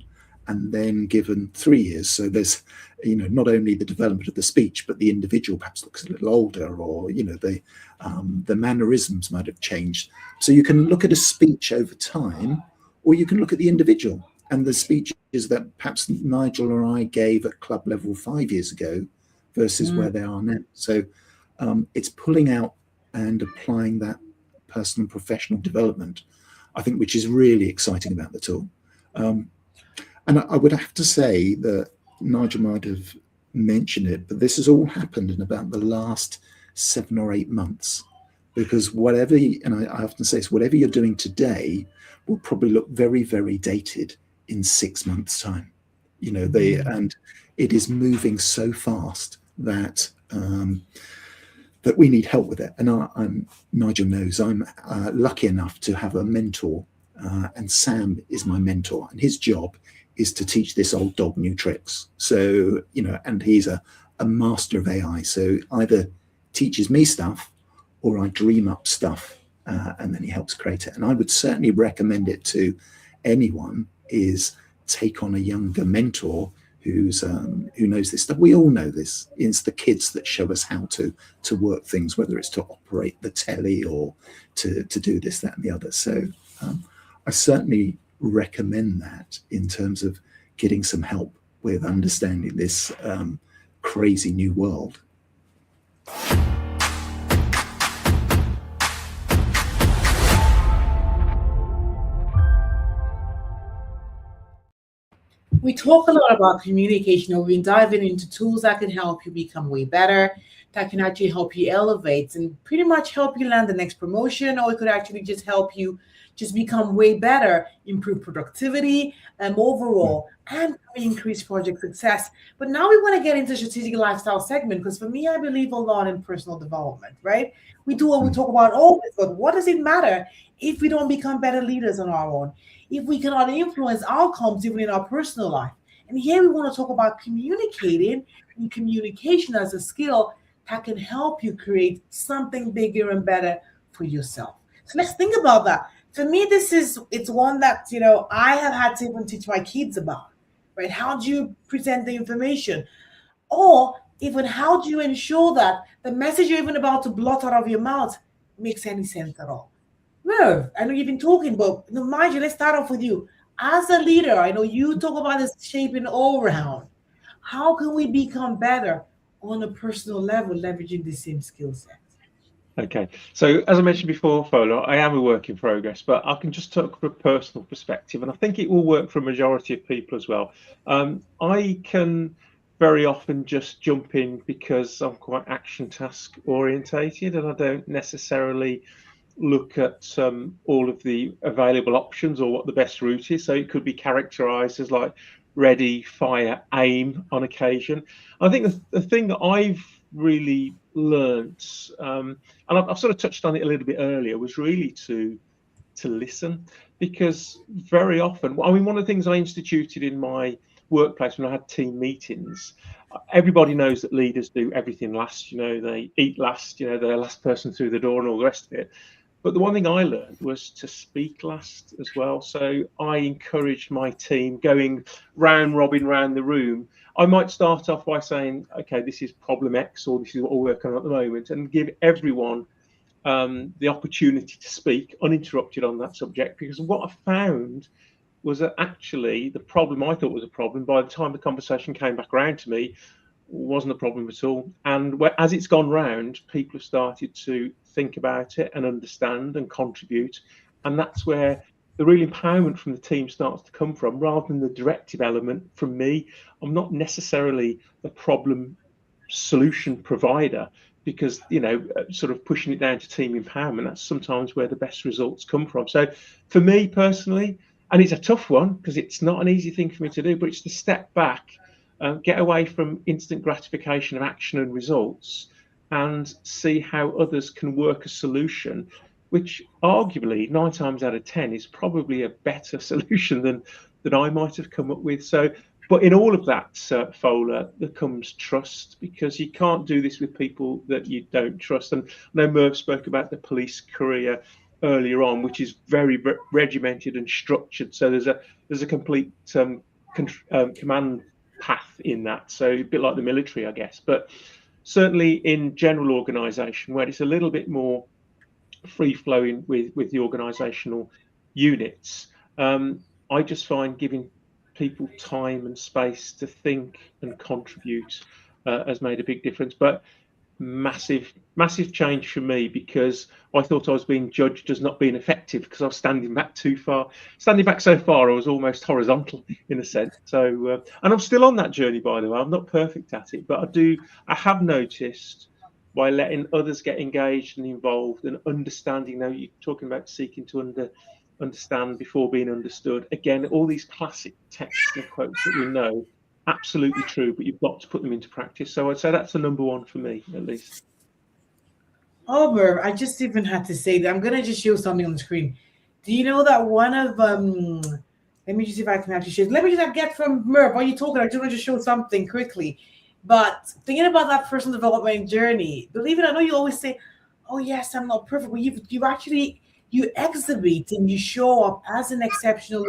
and then given 3 years. So there's, not only the development of the speech, but the individual perhaps looks a little older, or, the mannerisms might have changed. So you can look at a speech over time, or you can look at the individual and the speeches that perhaps Nigel or I gave at club level 5 years ago versus where they are now. So it's pulling out and applying that personal and professional development, I think, which is really exciting about the tool. And I would have to say that Nigel might have mentioned it, but this has all happened in about the last 7 or 8 months, because whatever, and I often say this, whatever you're doing today will probably look very, very dated in 6 months' time. And it is moving so fast that that we need help with it. And Nigel knows I'm lucky enough to have a mentor, and Sam is my mentor, and his job is to teach this old dog new tricks. So, and he's a master of AI. So either teaches me stuff or I dream up stuff, and then he helps create it. And I would certainly recommend it to anyone, is take on a younger mentor who knows this stuff. We all know this. It's the kids that show us how to work things, whether it's to operate the telly or to do this, that, and the other. So I certainly recommend that in terms of getting some help with understanding this crazy new world. We talk a lot about communication, and we've been diving into tools that can help you become way better, that can actually help you elevate and pretty much help you land the next promotion, or it could actually just help you just become way better, improve productivity and overall, and increase project success. But now we want to get into strategic lifestyle segment, because for me, I believe a lot in personal development, right? We do what we talk about always, but what does it matter if we don't become better leaders on our own? If we cannot influence outcomes even in our personal life? And here we want to talk about communicating, and communication as a skill that can help you create something bigger and better for yourself. So let's think about that. For me, it's one that, I have had to even teach my kids about, right? How do you present the information? Or even how do you ensure that the message you're even about to blot out of your mouth makes any sense at all? Merv, I know you've been talking, but Nigel, let's start off with you. As a leader, I know you talk about this shaping all around. How can we become better on a personal level, leveraging the same skill set? Okay, so as I mentioned before, Fola, I am a work in progress, but I can just talk from a personal perspective, and I think it will work for a majority of people as well. I can very often just jump in because I'm quite action task orientated, and I don't necessarily look at all of the available options or what the best route is. So it could be characterized as like ready, fire, aim on occasion. I think the thing that I've really learnt, and I've sort of touched on it a little bit earlier, was really to listen. Because very often, I mean, one of the things I instituted in my workplace when I had team meetings, everybody knows that leaders do everything last. They eat last, they're the last person through the door and all the rest of it. But the one thing I learned was to speak last as well. So I encouraged my team going round robin round the room. I might start off by saying, okay, this is problem X, or this is what we're working on at the moment, and give everyone the opportunity to speak uninterrupted on that subject. Because what I found was that actually the problem I thought was a problem, by the time the conversation came back around to me, wasn't a problem at all. And as it's gone round, people have started to think about it and understand and contribute. And that's where the real empowerment from the team starts to come from, rather than the directive element from me. I'm not necessarily the problem solution provider, because, sort of pushing it down to team empowerment, that's sometimes where the best results come from. So for me personally, and it's a tough one because it's not an easy thing for me to do, but it's to step back, get away from instant gratification of action and results, and see how others can work a solution, which arguably 9 times out of 10 is probably a better solution than I might have come up with. So, but in all of that, Fola, there comes trust, because you can't do this with people that you don't trust. And I know Merv spoke about the police career earlier on, which is very regimented and structured. So there's a complete command path in that. So a bit like the military, I guess. But certainly in general organisation, where it's a little bit more free-flowing with the organisational units, I just find giving people time and space to think and contribute has made a big difference. But massive change for me, because I thought I was being judged as not being effective because I was standing back so far I was almost horizontal in a sense. So and I'm still on that journey, by the way. I'm not perfect at it, but I have noticed by letting others get engaged and involved and understanding. Now you're talking about seeking to understand before being understood. Again, all these classic texts and quotes that we know, absolutely true, but you've got to put them into practice. So I'd say that's the number one for me, at least. Oh, Merv, I just even had to say that. I'm going to just show something on the screen. Do you know that one of, let me just see if I can actually share. Let me just get from Merv, while you're talking, I just want to show something quickly. But thinking about that personal development journey, believe it or not, I know you always say, oh, yes, I'm not perfect. But you exhibit and you show up as an exceptional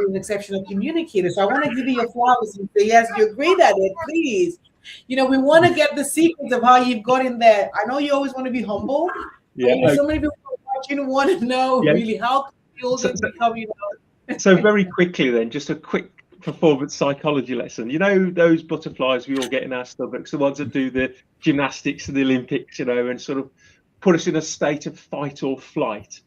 communicator. So I want to give you your flowers and say, yes, you're great at it, please. We want to get the secrets of how you've got in there. I know you always want to be humble. Yeah. So many people watching want to know really how can you become, So very quickly then, just a quick performance psychology lesson. Those butterflies we all get in our stomachs, the ones that do the gymnastics and the Olympics, and sort of put us in a state of fight or flight,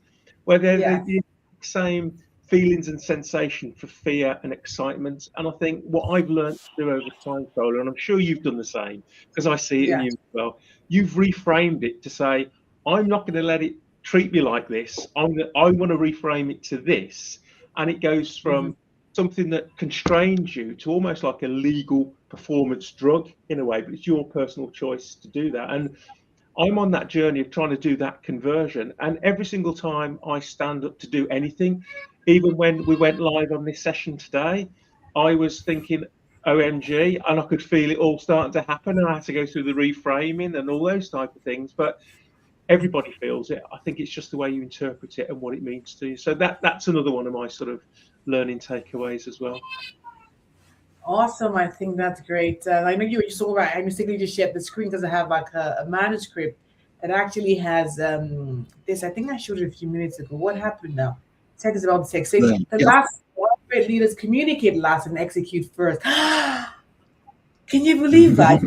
where they're the same feelings and sensation for fear and excitement. And I think what I've learned to do over time, Fola, and I'm sure you've done the same, because I see it in you as well, you've reframed it to say, I'm not going to let it treat me like this. I want to reframe it to this. And it goes from something that constrains you to almost like a legal performance drug in a way, but it's your personal choice to do that. And I'm on that journey of trying to do that conversion. And every single time I stand up to do anything, even when we went live on this session today, I was thinking, OMG, and I could feel it all starting to happen. And I had to go through the reframing and all those type of things. But everybody feels it. I think it's just the way you interpret it and what it means to you. So that's another one of my sort of learning takeaways as well. Awesome. I think that's great. I know you were just talking about, I mistakenly just shared the screen because I have like a manuscript that actually has this. I think I showed it a few minutes ago. What happened now? Tech is about sex. So the last one, great leaders communicate last and execute first. Can you believe that?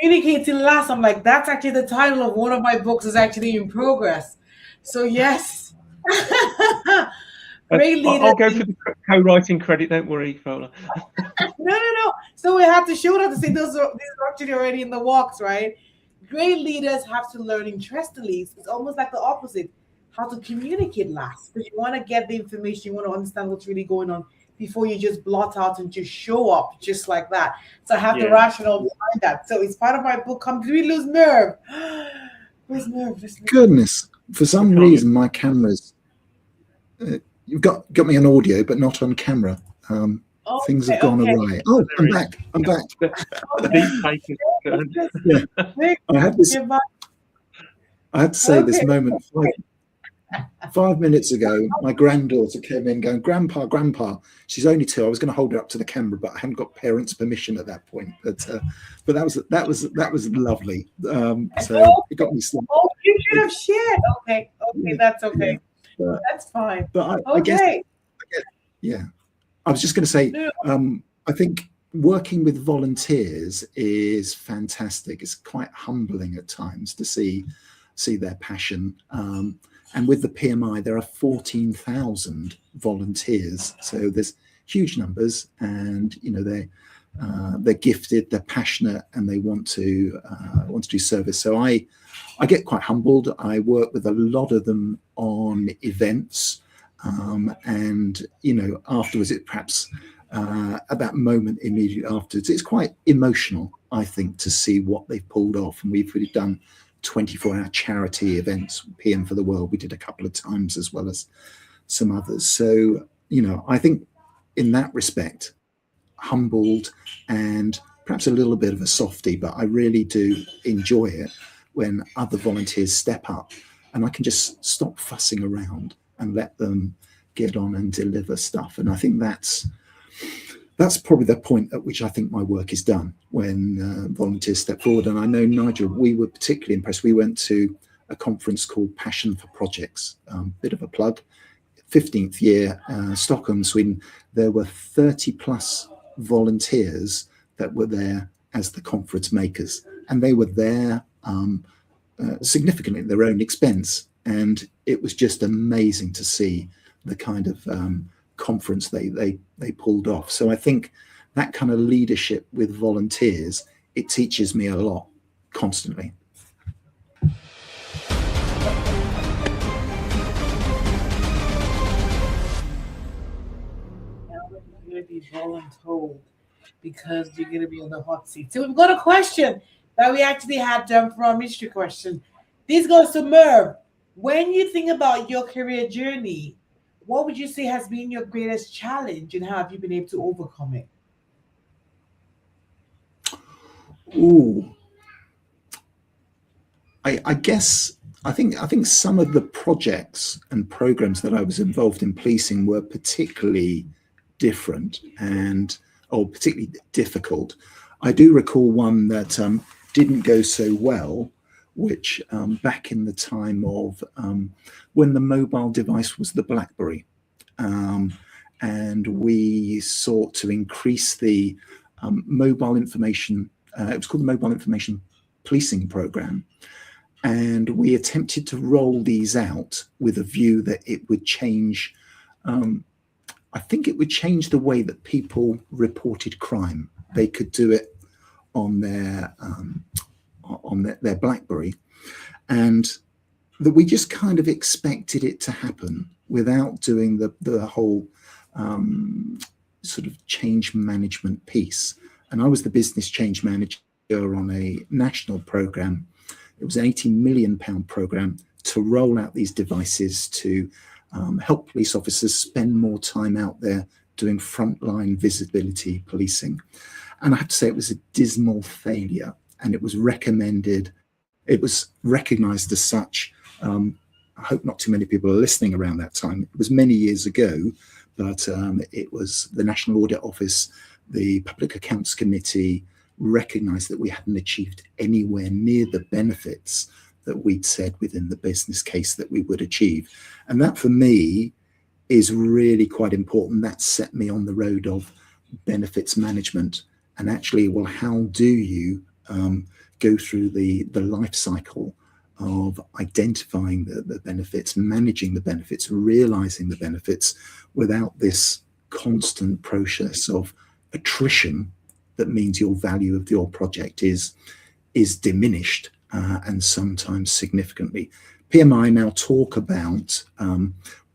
Communicating last. I'm like, that's actually the title of one of my books is actually in progress. So yes. Great leader. I'll go for the co-writing credit. Don't worry, Fola. No. So we have to show that to say these are actually already in the works, right? Great leaders have to learn interestingly. It's almost like the opposite. How to communicate last. Because you want to get the information, you want to understand what's really going on before you just blot out and just show up just like that. So I have the rationale behind that. So it's part of my book. Did we lose Merv? Where's Merv? Goodness. For some reason, my camera's... you've got me on audio, but not on camera. Things have gone awry. Oh, I'm back. I had to say this moment. 5 minutes ago, my granddaughter came in going, Grandpa. She's only 2. I was going to hold her up to the camera, but I hadn't got parents' permission at that point. But that was lovely. So it got me slumped. Oh, you should have shared. Okay, that's okay. Yeah, that's fine. But I guess, I was just going to say, I think working with volunteers is fantastic. It's quite humbling at times to see their passion. And with the PMI, there are 14,000 volunteers. So there's huge numbers, and they're gifted, they're passionate, and they want to do service. So I get quite humbled. I work with a lot of them on events, and afterwards, it perhaps at that moment immediately afterwards, it's quite emotional, I think, to see what they've pulled off. And we've really done 24-hour charity events, PM for the World. We did a couple of times, as well as some others. So, I think in that respect, humbled and perhaps a little bit of a softie, but I really do enjoy it when other volunteers step up and I can just stop fussing around and let them get on and deliver stuff. And I think that's probably the point at which I think my work is done, when volunteers step forward. And I know, Nigel, we were particularly impressed. We went to a conference called Passion for Projects, bit of a plug, 15th year, Stockholm, Sweden. There were 30 plus volunteers that were there as the conference makers, and they were there significantly at their own expense. And it was just amazing to see the kind of conference they pulled off. So I think that kind of leadership with volunteers, it teaches me a lot constantly. be voluntold because you're going to be on the hot seat. So we've got a question that we actually had from mystery question. This goes to Merv. When you think about your career journey, what would you say has been your greatest challenge and how have you been able to overcome it? Ooh, I guess I think some of the projects and programs that I was involved in policing were particularly different and or particularly difficult. I do recall one that didn't go so well, which back in the time of when the mobile device was the BlackBerry, and we sought to increase the mobile information. It was called the Mobile Information Policing Program. And we attempted to roll these out with a view that it would change, I think it would change the way that people reported crime. They could do it on their BlackBerry, and that we just kind of expected it to happen without doing the whole sort of change management piece. And I was the business change manager on a national program. It was an £80 million program to roll out these devices to help police officers spend more time out there doing frontline visibility policing. And I have to say it was a dismal failure, and it was recommended. It was recognised as such. I hope not too many people are listening around that time. It was many years ago, but it was the National Audit Office, the Public Accounts Committee, recognised that we hadn't achieved anywhere near the benefits that we'd said within the business case that we would achieve. And that for me is really quite important. That set me on the road of benefits management. And actually, well, how do you go through the life cycle of identifying the benefits, managing the benefits, realising the benefits without this constant process of attrition that means your value of your project is diminished and sometimes significantly. PMI now talk about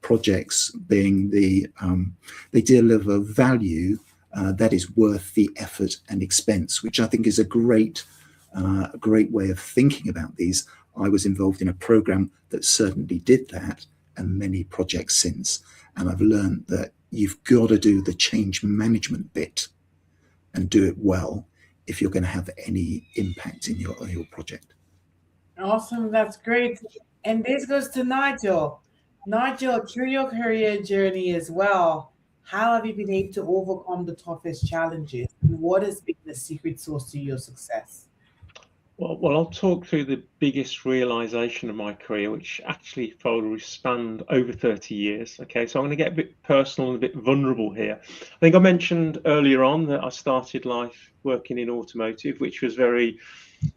projects being they deliver value that is worth the effort and expense, which I think is a great way of thinking about these. I was involved in a program that certainly did that, and many projects since. And I've learned that you've got to do the change management bit and do it well if you're going to have any impact in your project. Awesome, that's great. And this goes to Nigel. Nigel, through your career journey as well, how have you been able to overcome the toughest challenges? And what has been the secret sauce to your success? Well, I'll talk through the biggest realization of my career, which actually probably spanned over 30 years. Okay, so I'm going to get a bit personal and a bit vulnerable here. I think I mentioned earlier on that I started life working in automotive, which was very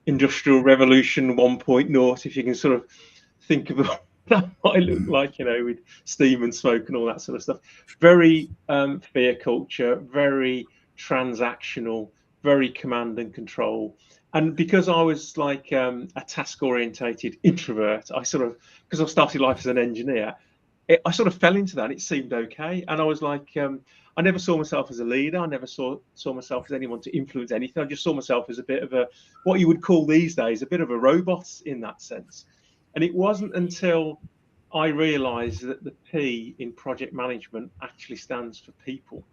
Industrial Revolution 1.0, if you can sort of think of what that might look like, with steam and smoke and all that sort of stuff. Very fear culture, very transactional, very command and control. And because I was like a task-orientated introvert, because I started life as an engineer, I sort of fell into that. It seemed okay. And I was like, I never saw myself as a leader. I never saw myself as anyone to influence anything. I just saw myself as a bit of what you would call these days, a bit of a robot in that sense. And it wasn't until I realized that the P in project management actually stands for people.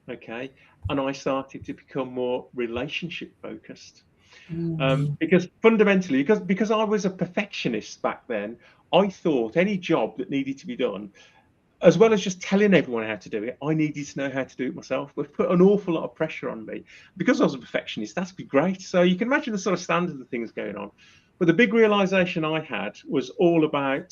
Okay. And I started to become more relationship focused. Because fundamentally, because I was a perfectionist back then, I thought any job that needed to be done, as well as just telling everyone how to do it, I needed to know how to do it myself, which put an awful lot of pressure on me. Because I was a perfectionist, that'd be great. So you can imagine the sort of standard of things going on. But the big realization I had was all about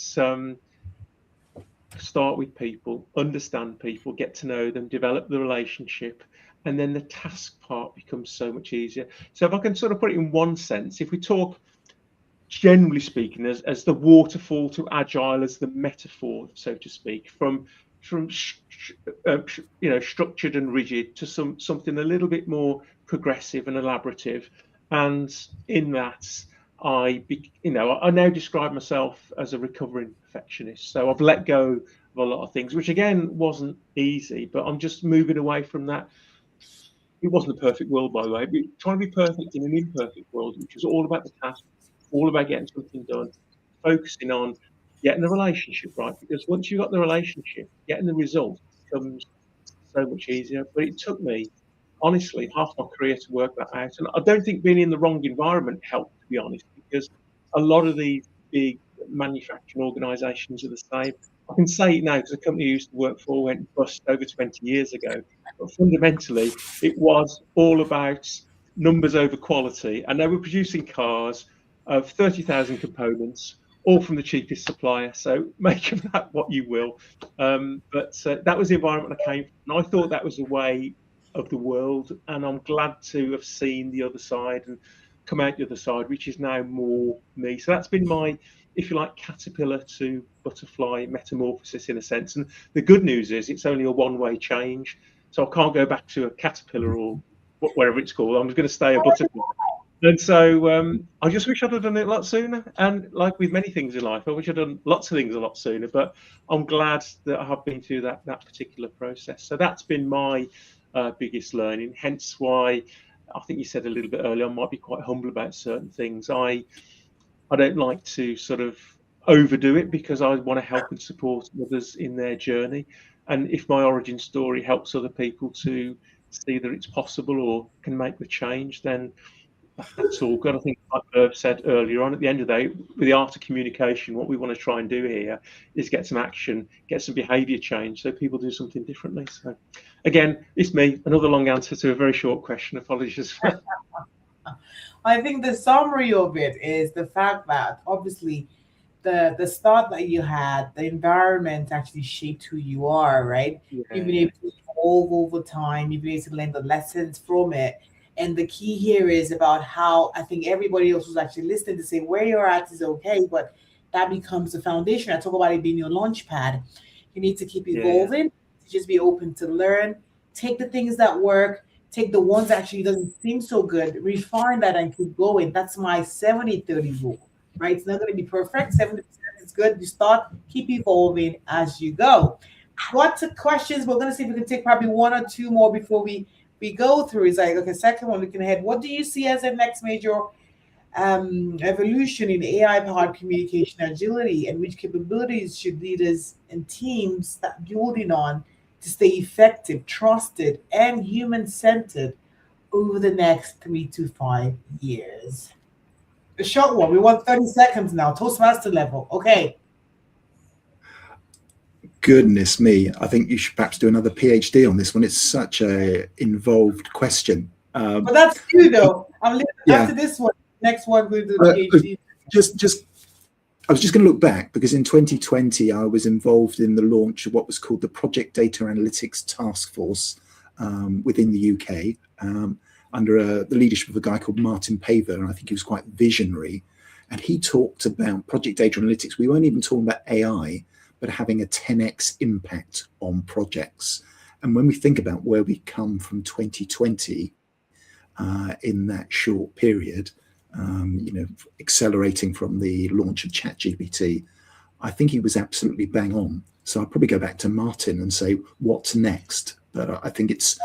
start with people, understand people, get to know them, develop the relationship, and then the task part becomes so much easier. So if I can sort of put it in one sense, if we talk generally speaking as the waterfall to agile as the metaphor, so to speak, from structured and rigid to something a little bit more progressive and elaborative, and in that I now describe myself as a recovering perfectionist. So I've let go of a lot of things, which again wasn't easy, but I'm just moving away from that It wasn't a perfect world, by the way, but trying to be perfect in an imperfect world, which is all about the task, all about getting something done, focusing on getting the relationship right. Because once you've got the relationship, getting the result becomes so much easier. But it took me, honestly, half my career to work that out. And I don't think being in the wrong environment helped, to be honest, because a lot of these big manufacturing organisations are the same. I can say it now because the company I used to work for went bust over 20 years ago. But fundamentally, it was all about numbers over quality. And they were producing cars of 30,000 components, all from the cheapest supplier. So make of that what you will. But that was the environment I came from. And I thought that was the way of the world. And I'm glad to have seen the other side and come out the other side, which is now more me. So that's been my, if you like, caterpillar to butterfly metamorphosis in a sense. And the good news is it's only a one-way change. So I can't go back to a caterpillar or whatever it's called. I'm going to stay a butterfly. And so I just wish I'd have done it a lot sooner. And like with many things in life, I wish I'd done lots of things a lot sooner. But I'm glad that I have been through that particular process. So that's been my biggest learning. Hence why I think you said a little bit earlier, I might be quite humble about certain things. I don't like to sort of overdo it because I want to help and support others in their journey. And if my origin story helps other people to see that it's possible or can make the change, then that's all good. I think, like Merv said earlier on, at the end of the day, with the art of communication, what we want to try and do here is get some action, get some behaviour change so people do something differently. So, again, it's me, another long answer to a very short question. Apologies. I think the summary of it is the fact that obviously the start that you had, the environment actually shaped who you are, right? Yeah. You've been able to evolve over time, you've been able to learn the lessons from it. And the key here is about how I think everybody else was actually listening to say where you're at is okay, but that becomes the foundation. I talk about it being your launch pad. You need to keep evolving, just be open to learn, take the things that work, take the ones that actually doesn't seem so good, refine that and keep going. That's my 70-30 rule, right? It's not going to be perfect. 70% is good. You start, keep evolving as you go. Lots of questions. We're going to see if we can take probably one or two more before we go through. Is like, okay, second one, looking ahead. What do you see as the next major evolution in AI-powered communication agility, and which capabilities should leaders and teams start building on to stay effective, trusted, and human-centered over the next 3 to 5 years? A short one. We want 30 seconds now. Toastmaster level. Okay. Goodness me, I think you should perhaps do another PhD on this one. It's such a involved question. But that's you though. I'm leaving after this one. Next one we'll do the PhD. I was just going to look back because in 2020 I was involved in the launch of what was called the Project Data Analytics Task Force within the UK under the leadership of a guy called Martin Paver, and I think he was quite visionary. And he talked about project data analytics. We weren't even talking about AI, but having a 10x impact on projects. And when we think about where we come from 2020 in that short period, accelerating from the launch of ChatGPT, I think he was absolutely bang on. So I'll probably go back to Martin and say, what's next? But I think it's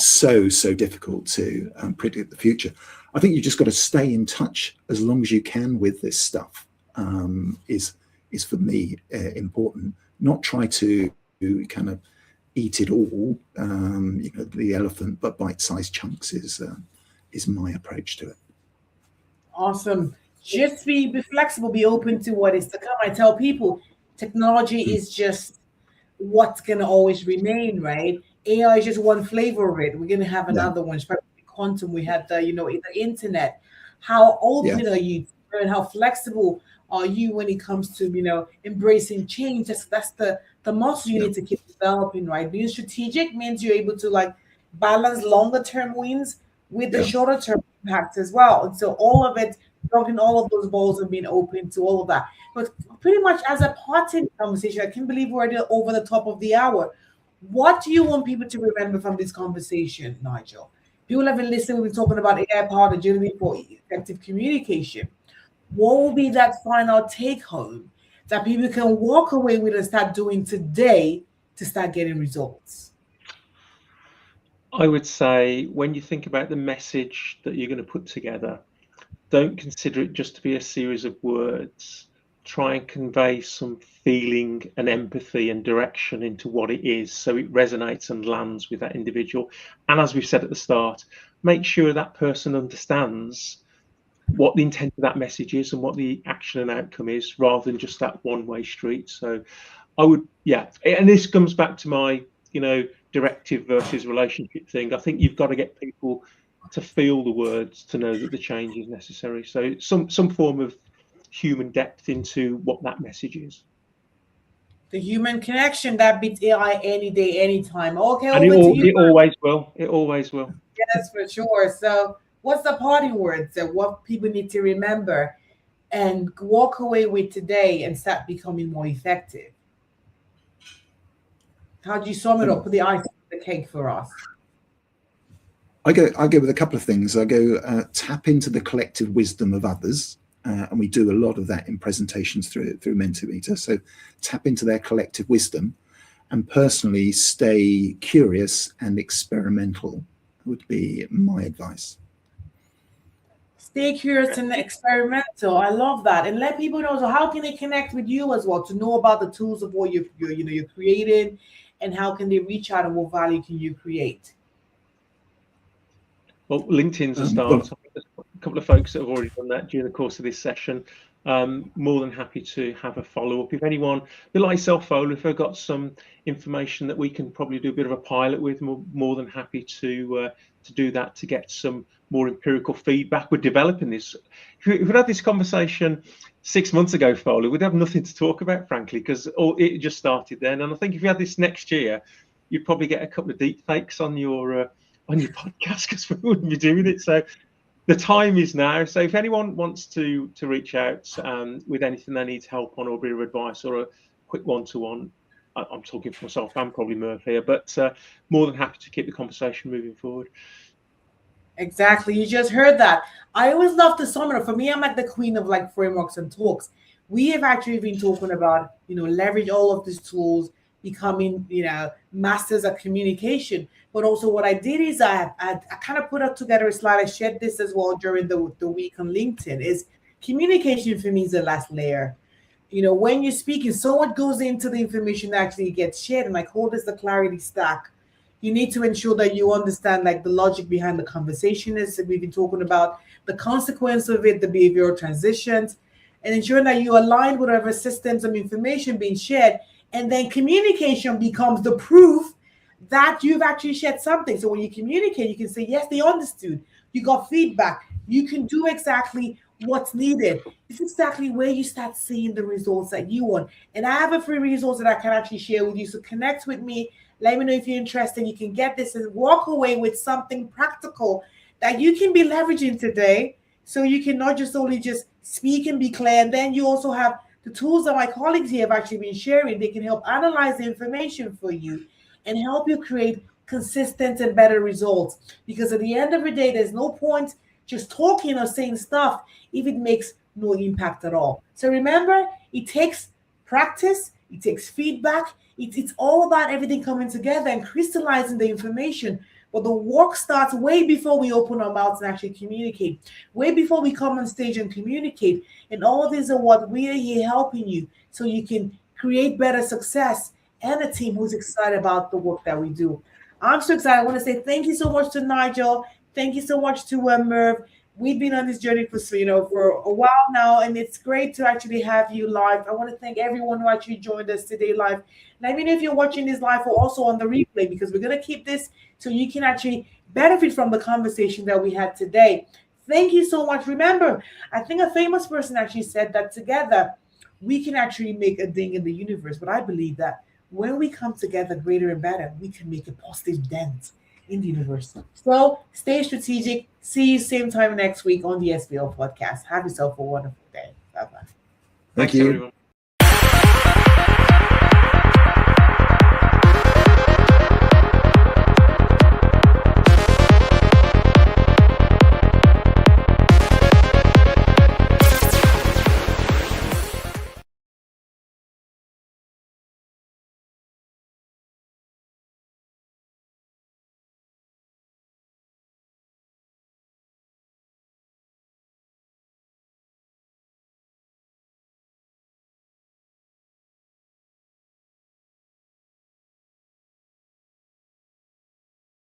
so difficult to predict the future. I think you just got to stay in touch as long as you can with this stuff. Is for me important. Not try to kind of eat it all, the elephant, but bite-sized chunks is my approach to it. Awesome. Just be flexible, be open to what is to come. I tell people technology is just what's going to always remain, right? AI is just one flavor of it. We're going to have another one. Especially quantum, we had the internet. How open are you and how flexible are you when it comes to embracing change? That's the muscle you need to keep developing, right? Being strategic means you're able to balance longer term wins with the shorter term impacts as well. And so all of it, dropping all of those balls and being open to all of that. But pretty much as a parting conversation, I can't believe we're over the top of the hour. What do you want people to remember from this conversation, Nigel? People have been listening. We've been talking about AI-powered agility for effective communication. What will be that final take home that people can walk away with and start doing today to start getting results? I would say when you think about the message that you're going to put together, don't consider it just to be a series of words. Try and convey some feeling and empathy and direction into what it is so it resonates and lands with that individual. And as we've said at the start, make sure that person understands what the intent of that message is and what the action and outcome is, rather than just that one-way street. So I would, yeah, and this comes back to my, directive versus relationship thing. I think you've got to get people to feel the words to know that the change is necessary. So some form of human depth into what that message is. The human connection that beats AI any day, anytime. Okay, and it always will. It always will. Yes, for sure. So what's the party words that what people need to remember and walk away with today and start becoming more effective? How do you sum it up? Put the icing on the cake for us. I go with a couple of things. I go tap into the collective wisdom of others, and we do a lot of that in presentations through Mentimeter. So tap into their collective wisdom, and personally stay curious and experimental would be my advice. Stay curious and experimental. I love that, and let people know. So how can they connect with you as well to know about the tools of what you're creating, and how can they reach out and what value can you create? Well, LinkedIn's a start. There's a couple of folks that have already done that during the course of this session. More than happy to have a follow-up. If anyone, a bit like yourself, Fola, if I've got some information that we can probably do a bit of a pilot with, more than happy to do that, to get some more empirical feedback. We're developing this. If we'd had this conversation 6 months ago, Fola, we'd have nothing to talk about, frankly, because it just started then. And I think if you had this next year, you'd probably get a couple of deep fakes on your podcast, because we wouldn't be doing it. So the time is now. So if anyone wants to reach out with anything they need help on, or a bit of advice, or a quick one-to-one, I'm talking for myself and probably Merv here, but more than happy to keep the conversation moving forward. Exactly. You just heard that. I always love to sum it up. For me, I'm like the queen of like frameworks and talks. We have actually been talking about, leverage all of these tools, becoming, masters of communication. But also what I did is I kind of put up together a slide. I shared this as well during the week on LinkedIn. Is communication for me is the last layer. When you're speaking, so what goes into the information that actually gets shared, and I call this the clarity stack. You need to ensure that you understand like the logic behind the conversation is that we've been talking about, the consequence of it, the behavioral transitions, and ensuring that you align with whatever systems of information being shared. And then communication becomes the proof that you've actually shared something. So when you communicate, you can say, yes, they understood. You got feedback. You can do exactly what's needed. It's exactly where you start seeing the results that you want. And I have a free resource that I can actually share with you. So connect with me. Let me know if you're interested. You can get this and walk away with something practical that you can be leveraging today. So you can not just only just speak and be clear, and then you also have the tools that my colleagues here have actually been sharing. They can help analyze the information for you and help you create consistent and better results. Because at the end of the day, there's no point just talking or saying stuff if it makes no impact at all. So remember, it takes practice, it takes feedback. It's all about everything coming together and crystallizing the information. But the work starts way before we open our mouths and actually communicate, way before we come on stage and communicate. And all of these are what we are here helping you so you can create better success and a team who's excited about the work that we do. I'm so excited. I want to say thank you so much to Nigel. Thank you so much to Merv. We've been on this journey for a while now, and it's great to actually have you live. I want to thank everyone who actually joined us today live. Let me know if you're watching this live or also on the replay, because we're going to keep this so you can actually benefit from the conversation that we had today. Thank you so much. Remember, I think a famous person actually said that together we can actually make a ding in the universe. But I believe that when we come together greater and better, we can make a positive dent in the universe. So stay strategic. See you same time next week on the SBL podcast. Have yourself a wonderful day. Bye-bye. Thank you. Everyone.